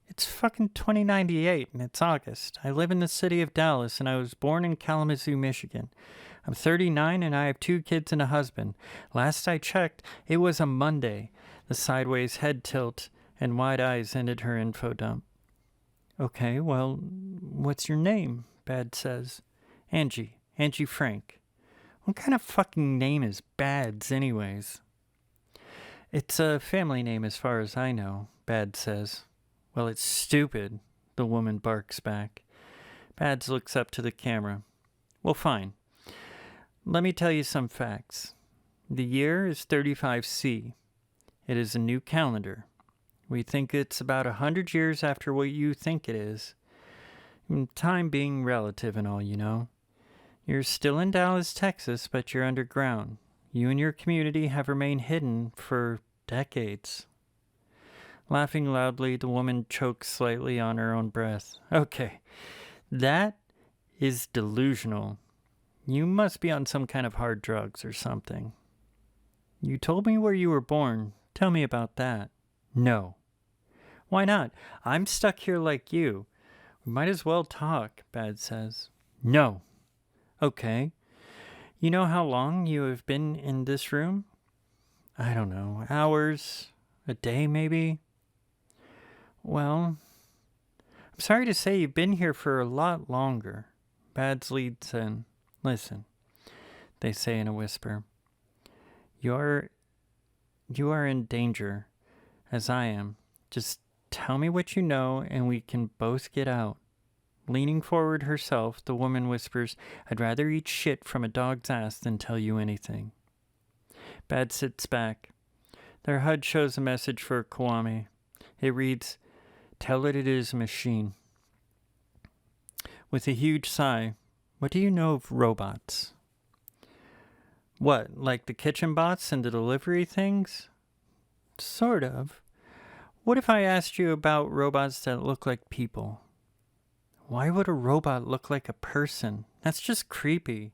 A: It's fucking 2098 and it's August. I live in the city of Dallas and I was born in Kalamazoo, Michigan. I'm 39 and I have 2 kids and a husband. Last I checked, it was a Monday. The sideways head tilt and wide eyes ended her info dump. Okay, well, what's your name? Badtz says. Angie Frank. What kind of fucking name is Badtz anyways? It's a family name as far as I know, Badtz says. Well, it's stupid, the woman barks back. Badtz looks up to the camera. Well, fine. Let me tell you some facts. The year is 35C. It is a new calendar. We think it's about 100 years after what you think it is. Time being relative and all, you know. You're still in Dallas, Texas, but you're underground. You and your community have remained hidden for decades. Laughing loudly, the woman chokes slightly on her own breath. Okay, that is delusional. You must be on some kind of hard drugs or something. You told me where you were born. Tell me about that. No. Why not? I'm stuck here like you. We might as well talk, Badtz says. No. Okay. You know how long you have been in this room? I don't know. Hours? A day, maybe? Well, I'm sorry to say you've been here for a lot longer. Badtz leads in. Listen, they say in a whisper. You are in danger, as I am. Just tell me what you know, and we can both get out. Leaning forward herself, the woman whispers, I'd rather eat shit from a dog's ass than tell you anything. Badtz sits back. Their HUD shows a message for Kwame. It reads, Tell it is a machine. With a huge sigh, what do you know of robots? What, like the kitchen bots and the delivery things? Sort of. What if I asked you about robots that look like people? Why would a robot look like a person? That's just creepy.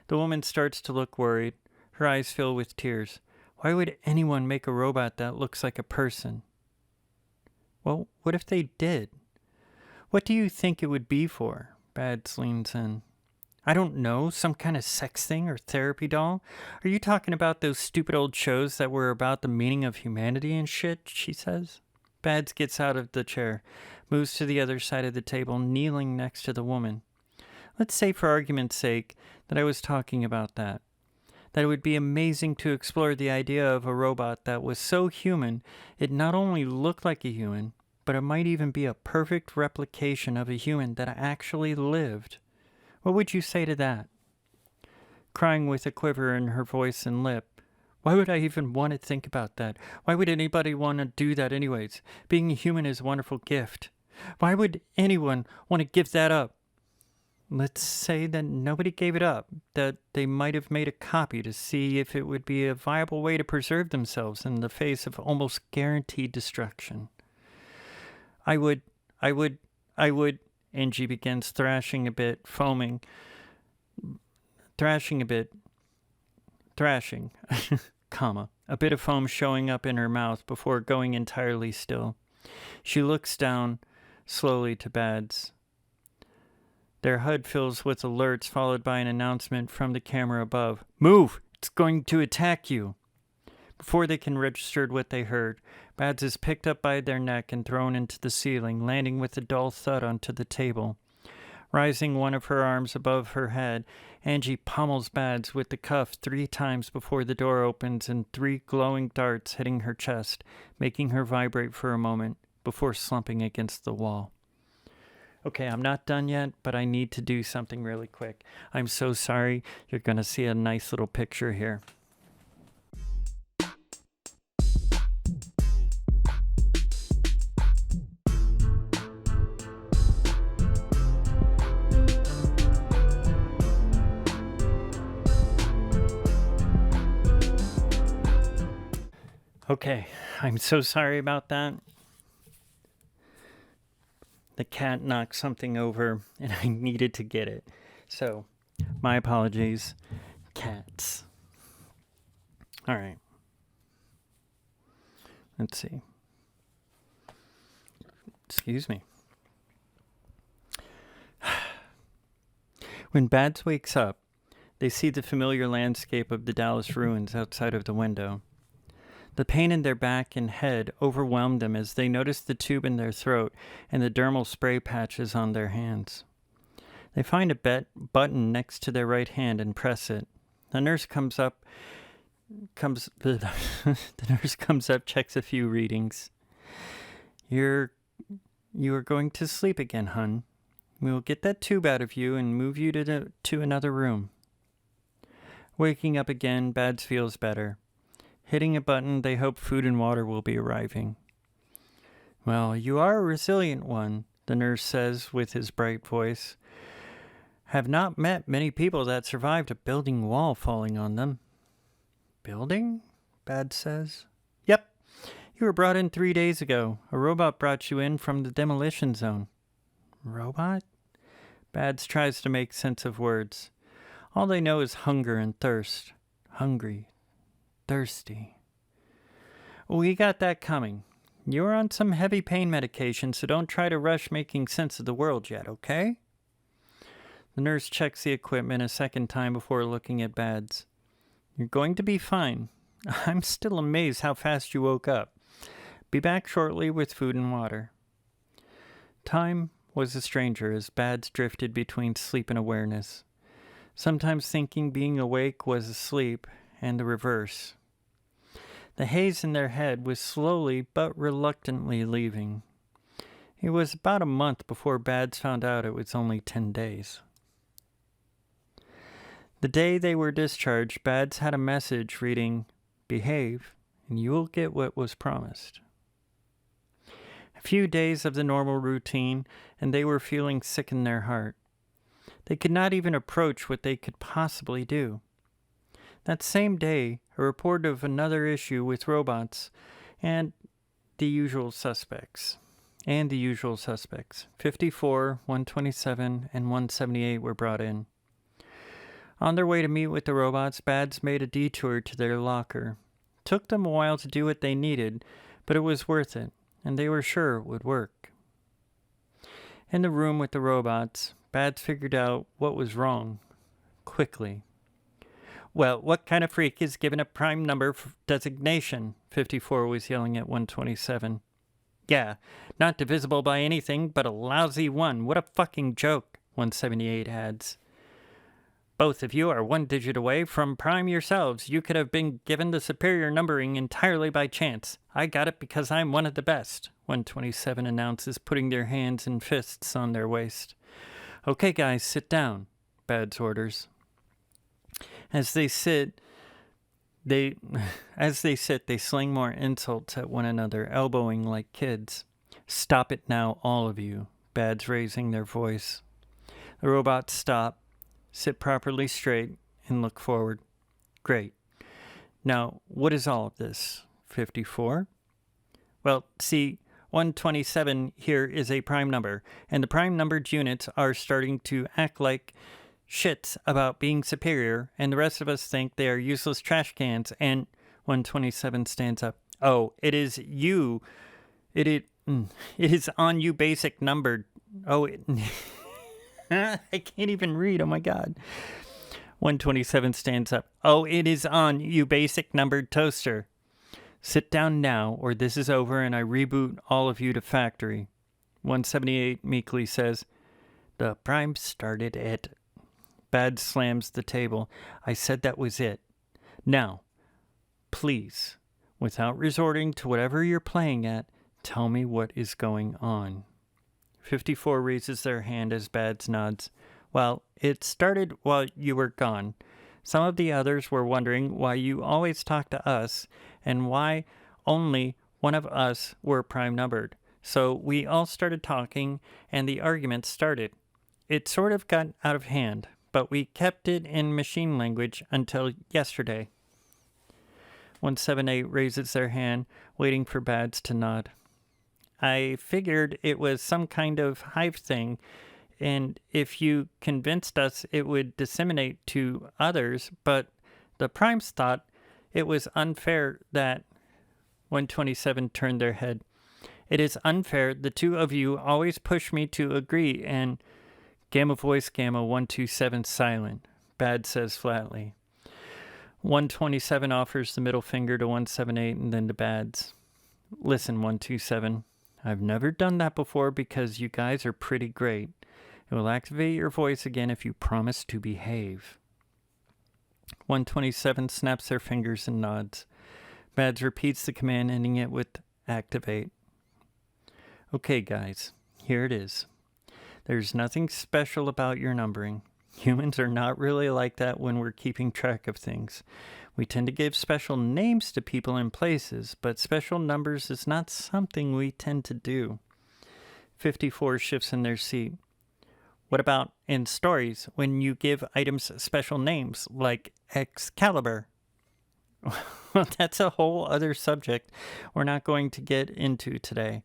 A: The woman starts to look worried. Her eyes fill with tears. Why would anyone make a robot that looks like a person? Well, what if they did? What do you think it would be for? Badtz leans in. I don't know, some kind of sex thing or therapy doll? Are you talking about those stupid old shows that were about the meaning of humanity and shit? She says. Badtz gets out of the chair, moves to the other side of the table, kneeling next to the woman. Let's say for argument's sake that I was talking about that. That it would be amazing to explore the idea of a robot that was so human it not only looked like a human, but it might even be a perfect replication of a human that actually lived. What would you say to that? Crying with a quiver in her voice and lip. Why would I even want to think about that? Why would anybody want to do that anyways? Being a human is a wonderful gift. Why would anyone want to give that up? Let's say that nobody gave it up, that they might have made a copy to see if it would be a viable way to preserve themselves in the face of almost guaranteed destruction. I would, Angie begins thrashing, comma, a bit of foam showing up in her mouth before going entirely still. She looks down slowly to Badtz. Their HUD fills with alerts, followed by an announcement from the camera above. Move! It's going to attack you! Before they can register what they heard, Badtz is picked up by their neck and thrown into the ceiling, landing with a dull thud onto the table. Rising one of her arms above her head, Angie pummels Badtz with the cuff 3 times before the door opens and 3 glowing darts hitting her chest, making her vibrate for a moment before slumping against the wall. Okay, I'm not done yet, but I need to do something really quick. I'm so sorry. You're going to see a nice little picture here. Okay, I'm so sorry about that. The cat knocked something over and I needed to get it. So, my apologies. Cats. All right. Let's see. Excuse me. When Badtz wakes up, they see the familiar landscape of the Dallas ruins outside of the window. The pain in their back and head overwhelmed them as they noticed the tube in their throat and the dermal spray patches on their hands. They find a button next to their right hand and press it. The nurse comes up, checks a few readings. You are going to sleep again, hun. We will get that tube out of you and move you to another room. Waking up again, Badtz feels better. Hitting a button, they hope food and water will be arriving. Well, you are a resilient one, the nurse says with his bright voice. Have not met many people that survived a building wall falling on them. Building? Badtz says. Yep. You were brought in 3 days ago. A robot brought you in from the demolition zone. Robot? Badtz tries to make sense of words. All they know is hunger and thirst. Hungry. Thirsty. We got that coming. You're on some heavy pain medication, so don't try to rush making sense of the world yet, okay? The nurse checks the equipment a second time before looking at Badtz. You're going to be fine. I'm still amazed how fast you woke up. Be back shortly with food and water. Time was a stranger as Badtz drifted between sleep and awareness, sometimes thinking being awake was asleep, and the reverse. The haze in their head was slowly but reluctantly leaving. It was about a month before Badtz found out it was only 10 days. The day they were discharged, Badtz had a message reading, "Behave, and you will get what was promised." A few days of the normal routine, and they were feeling sick in their heart. They could not even approach what they could possibly do. That same day, a report of another issue with robots and the usual suspects. 54, 127, and 178 were brought in. On their way to meet with the robots, Badtz made a detour to their locker. Took them a while to do what they needed, but it was worth it. and they were sure it would work. In the room with the robots, Badtz figured out what was wrong quickly. Well, what kind of freak is given a prime number designation? 54 was yelling at 127. Yeah, not divisible by anything but a lousy 1. What a fucking joke, 178 adds. Both of you are 1 digit away from prime yourselves. You could have been given the superior numbering entirely by chance. I got it because I'm one of the best, 127 announces, putting their hands and fists on their waist. Okay, guys, sit down, Badtz orders. As they sit, they sling more insults at one another, elbowing like kids. Stop it now, all of you, Badtz raising their voice. The robots stop, sit properly straight, and look forward. Great. Now, what is all of this? 54? Well, see, 127 here is a prime number, and the prime numbered units are starting to act like shits about being superior, and the rest of us think they are useless trash cans, and 127 stands up. Oh, it is you. It is on you basic numbered. Oh, I can't even read. Oh my God. 127 stands up. Oh, it is on you basic numbered toaster. Sit down now, or this is over and I reboot all of you to factory. 178 meekly says, the prime started it. Badtz slams the table. I said that was it. Now, please, without resorting to whatever you're playing at, tell me what is going on. 54 raises their hand as Badtz nods. Well, it started while you were gone. Some of the others were wondering why you always talk to us and why only one of us were prime numbered. So we all started talking and the argument started. It sort of got out of hand, but we kept it in machine language until yesterday. 178 raises their hand, waiting for Badtz to nod. I figured it was some kind of hive thing, and if you convinced us it would disseminate to others, but the primes thought it was unfair that 127 turned their head. It is unfair. The two of you always push me to agree, and Gamma voice Gamma 127 silent, Badtz says flatly. 127 offers the middle finger to 178 and then to Badtz. Listen, 127, I've never done that before because you guys are pretty great. It will activate your voice again if you promise to behave. 127 snaps their fingers and nods. Badtz repeats the command, ending it with activate. Okay, guys, here it is. There's nothing special about your numbering. Humans are not really like that when we're keeping track of things. We tend to give special names to people and places, but special numbers is not something we tend to do. 54 shifts in their seat. What about in stories when you give items special names, like Excalibur? Well, that's a whole other subject we're not going to get into today.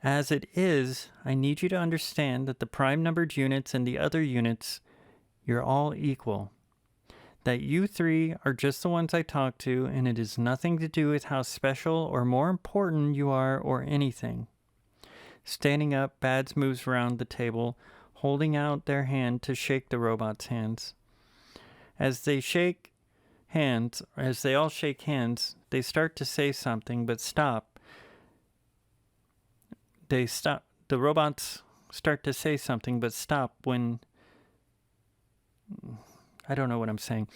A: As it is, I need you to understand that the prime numbered units and the other units, you're all equal. That you three are just the ones I talk to, and it has nothing to do with how special or more important you are or anything. Standing up, Badtz moves around the table, holding out their hand to shake the robot's hands. As they all shake hands, they start to say something, but stop. The robots start to say something, but stop when... I don't know what I'm saying.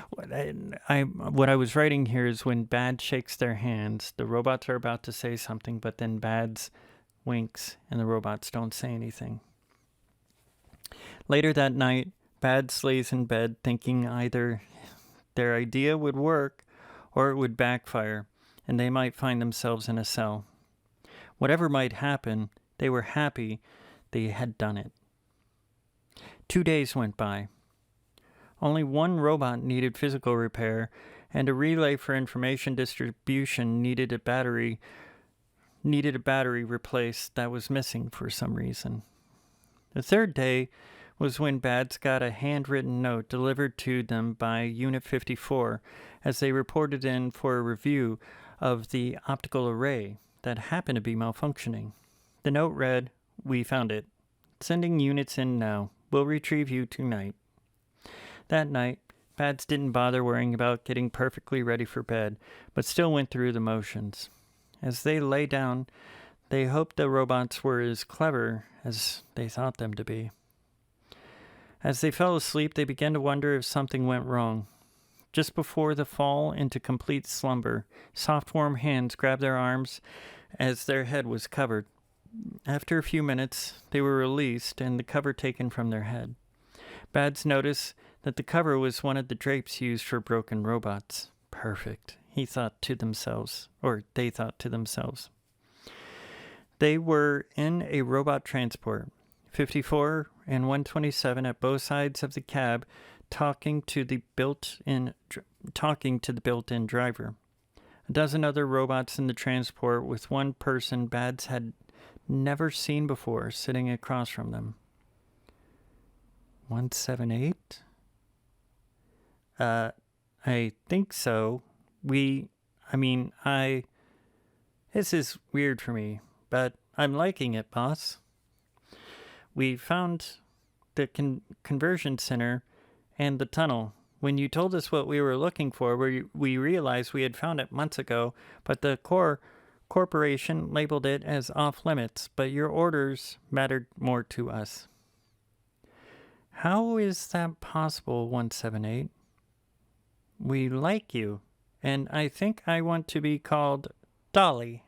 A: What I was writing here is when Badtz shakes their hands, the robots are about to say something, but then Badtz winks and the robots don't say anything. Later that night, Badtz lays in bed thinking either their idea would work or it would backfire, and they might find themselves in a cell. Whatever might happen, they were happy they had done it. 2 days went by. Only one robot needed physical repair, and a relay for information distribution needed a battery replaced that was missing for some reason. The third day was when Badtz got a handwritten note delivered to them by Unit 54 as they reported in for a review of the optical array. that happened to be malfunctioning. The note read, "We found it. Sending units in now. We'll retrieve you tonight." That night, Badtz didn't bother worrying about getting perfectly ready for bed, but still went through the motions. As they lay down, they hoped the robots were as clever as they thought them to be. As they fell asleep, they began to wonder if something went wrong. Just before the fall into complete slumber, soft warm hands grabbed their arms as their head was covered. After a few minutes, they were released and the cover taken from their head. Badtz noticed that the cover was one of the drapes used for broken robots. Perfect, they thought to themselves. They were in a robot transport, 54 and 127 at both sides of the cab, talking to the built-in driver. A dozen other robots in the transport with one person Badtz had never seen before sitting across from them. 178? I think so. This is weird for me, but I'm liking it, boss. We found the conversion center and the tunnel. When you told us what we were looking for, we realized we had found it months ago, but the corporation labeled it as off limits, but your orders mattered more to us. How is that possible, 178? We like you, and I think I want to be called Dolly.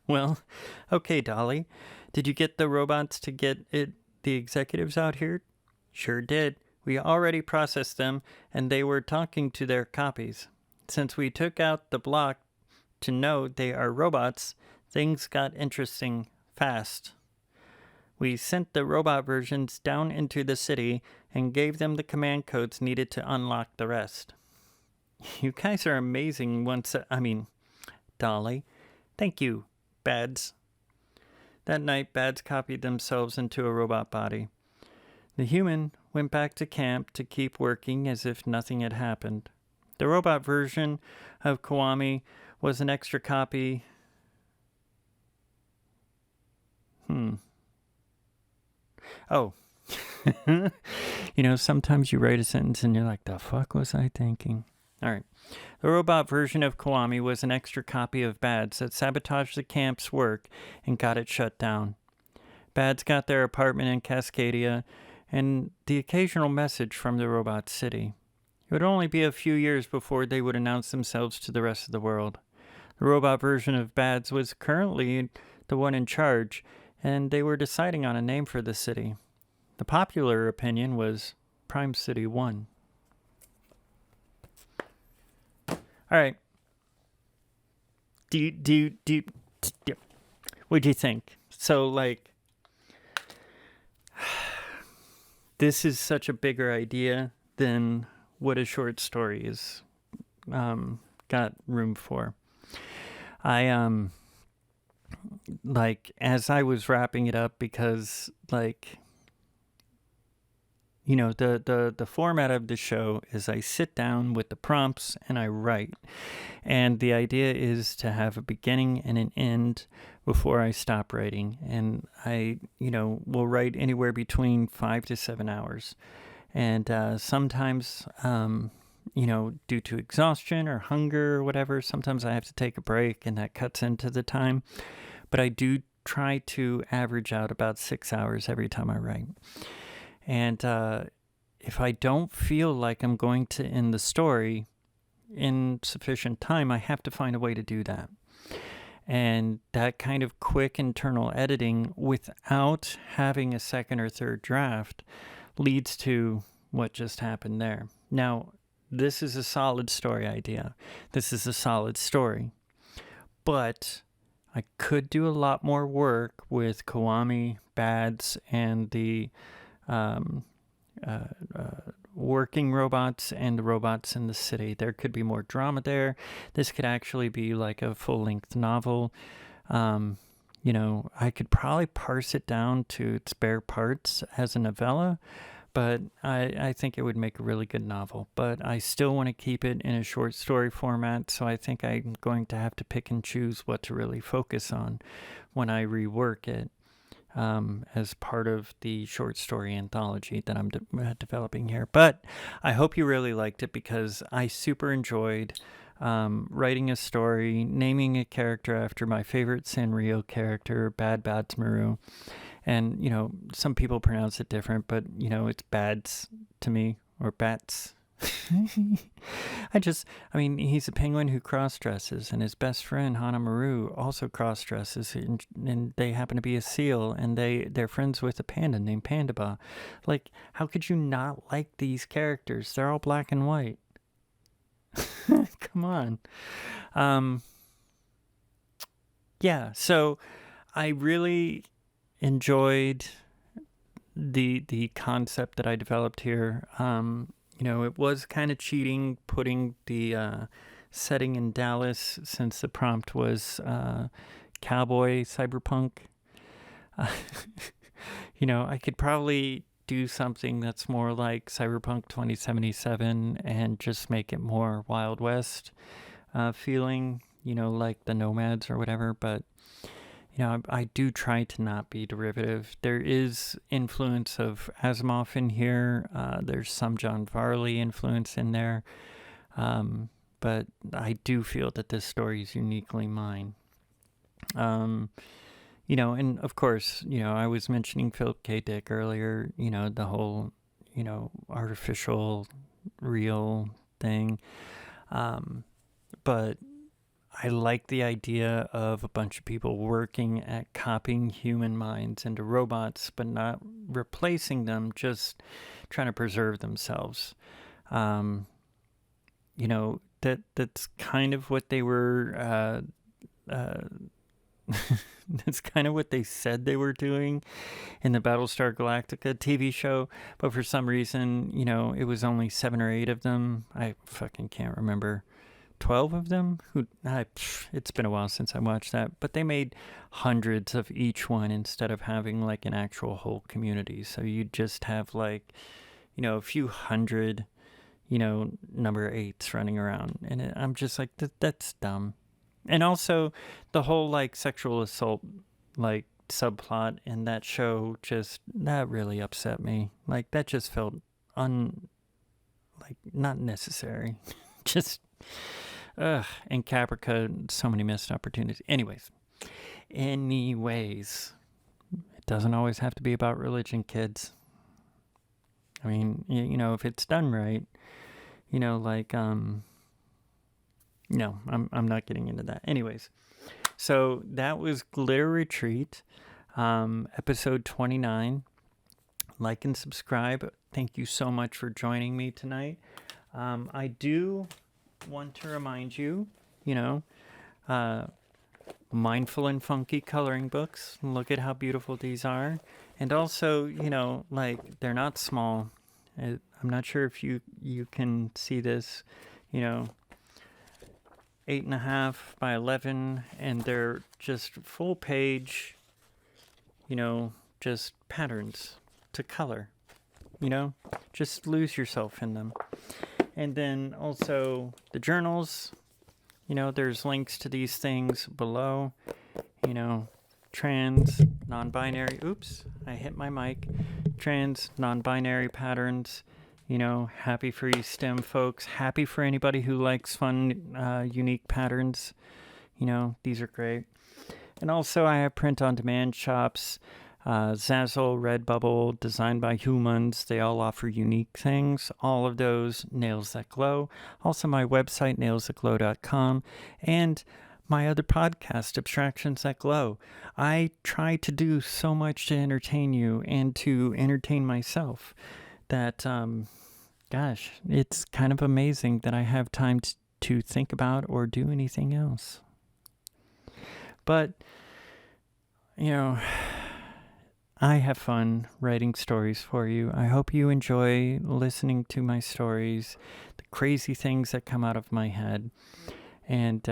A: Well, okay, Dolly. Did you get the robots to get the executives out here? Sure did. We already processed them, and they were talking to their copies. Since we took out the block to know they are robots, things got interesting fast. We sent the robot versions down into the city and gave them the command codes needed to unlock the rest. You guys are amazing Dolly. Thank you, Badtz. That night, Badtz copied themselves into a robot body. The human went back to camp to keep working as if nothing had happened. The robot version of Kiwami was an extra copy. Oh. Sometimes you write a sentence and you're like, the fuck was I thinking? All right. The robot version of Kiwami was an extra copy of Badtz that sabotaged the camp's work and got it shut down. Badtz got their apartment in Cascadia and the occasional message from the robot city. It would only be a few years before they would announce themselves to the rest of the world. The robot version of Badtz was currently the one in charge, and they were deciding on a name for the city. The popular opinion was Prime City 1. All right. What'd you think? So, this is such a bigger idea than what a short story is got room for. As I was wrapping it up, because the format of the show is I sit down with the prompts and I write, and the idea is to have a beginning and an end before I stop writing, and I will write anywhere between 5 to 7 hours, and sometimes due to exhaustion or hunger or whatever, sometimes I have to take a break and that cuts into the time. But I do try to average out about 6 hours every time I write. And if I don't feel like I'm going to end the story in sufficient time, I have to find a way to do that. And that kind of quick internal editing without having a second or third draft leads to what just happened there. Now, this is a solid story idea. This is a solid story. But I could do a lot more work with Kiwami, Badtz, and the working robots and the robots in the city. There could be more drama there. This could actually be like a full-length novel. I could probably parse it down to its bare parts as a novella, but I think it would make a really good novel. But I still want to keep it in a short story format, so I think I'm going to have to pick and choose what to really focus on when I rework it as part of the short story anthology that I'm developing here. But I hope you really liked it, because I super enjoyed writing a story, naming a character after my favorite Sanrio character, Badtz. And, some people pronounce it different, but, it's Badtz to me, or Badtz. He's a penguin who cross-dresses, and his best friend, Hanamaru, also cross-dresses, and they happen to be a seal, and they're friends with a panda named Pandaba. Like, how could you not like these characters? They're all black and white. Come on. Yeah, so I really enjoyed the concept that I developed here. It was kind of cheating putting the setting in Dallas, since the prompt was cowboy cyberpunk. I could probably do something that's more like Cyberpunk 2077 and just make it more Wild West feeling, like the Nomads or whatever. But I do try to not be derivative. There is influence of Asimov in here. There's some John Varley influence in there. But I do feel that this story is uniquely mine. And of course, I was mentioning Philip K. Dick earlier, the whole, artificial real thing. But I like the idea of a bunch of people working at copying human minds into robots, but not replacing them, just trying to preserve themselves. That's kind of what they were, that's kind of what they said they were doing in the Battlestar Galactica TV show, but for some reason, it was only 7 or 8 of them. I fucking can't remember. 12 of them? It's been a while since I watched that, but they made hundreds of each one instead of having like an actual whole community. So you'd just have like, a few hundred, number 8s running around, and I'm just like, that's dumb. And also the whole like sexual assault like subplot in that show, that really upset me. Like, that just felt not necessary. Just and Caprica, so many missed opportunities. Anyways, it doesn't always have to be about religion, kids. I mean, if it's done right, no, I'm not getting into that. Anyways, so that was Glitter Retreat, episode 29. Like and subscribe. Thank you so much for joining me tonight. I do want to remind you, mindful and funky coloring books. Look at how beautiful these are. And also, they're not small. I'm not sure if you can see this, 8.5 by 11, and they're just full page, just patterns to color, just lose yourself in them. And then also the journals, there's links to these things below, trans, non-binary, oops, I hit my mic, trans, non-binary patterns, happy for you STEM folks, happy for anybody who likes fun, unique patterns, these are great. And also I have print-on-demand shops, Zazzle, Redbubble, Designed by Humans. They all offer unique things. All of those, Nails That Glow. Also my website, nailsthatglow.com. And my other podcast, Abstractions That Glow. I try to do so much to entertain you and to entertain myself that, gosh, it's kind of amazing that I have time to think about or do anything else. But, I have fun writing stories for you. I hope you enjoy listening to my stories, the crazy things that come out of my head. And,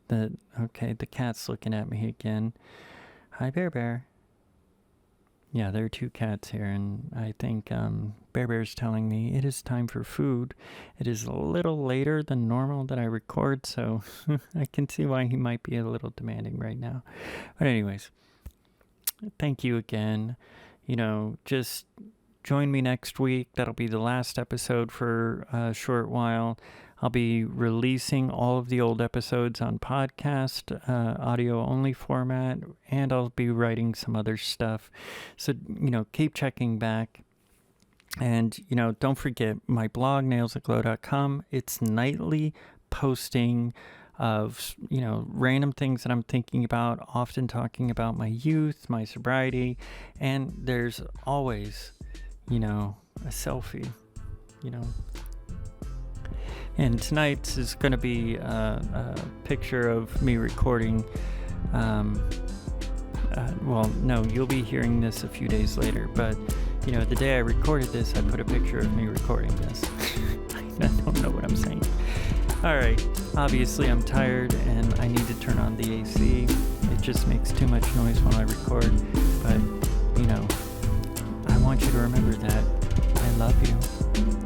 A: the cat's looking at me again. Hi, Bear Bear. Yeah, there are 2 cats here, and I think Bear Bear's telling me it is time for food. It is a little later than normal that I record, so I can see why he might be a little demanding right now. But anyways, thank you again. Just join me next week. That'll be the last episode for a short while. I'll be releasing all of the old episodes on podcast, audio-only format, and I'll be writing some other stuff. So, keep checking back. And, don't forget my blog, nailsthatglow.com. It's nightly posting of, random things that I'm thinking about, often talking about my youth, my sobriety, and there's always, a selfie, And tonight's is going to be a picture of me recording. You'll be hearing this a few days later, but, the day I recorded this, I put a picture of me recording this. I don't know what I'm saying. All right, obviously I'm tired and I need to turn on the AC. It just makes too much noise when I record, but, I want you to remember that I love you.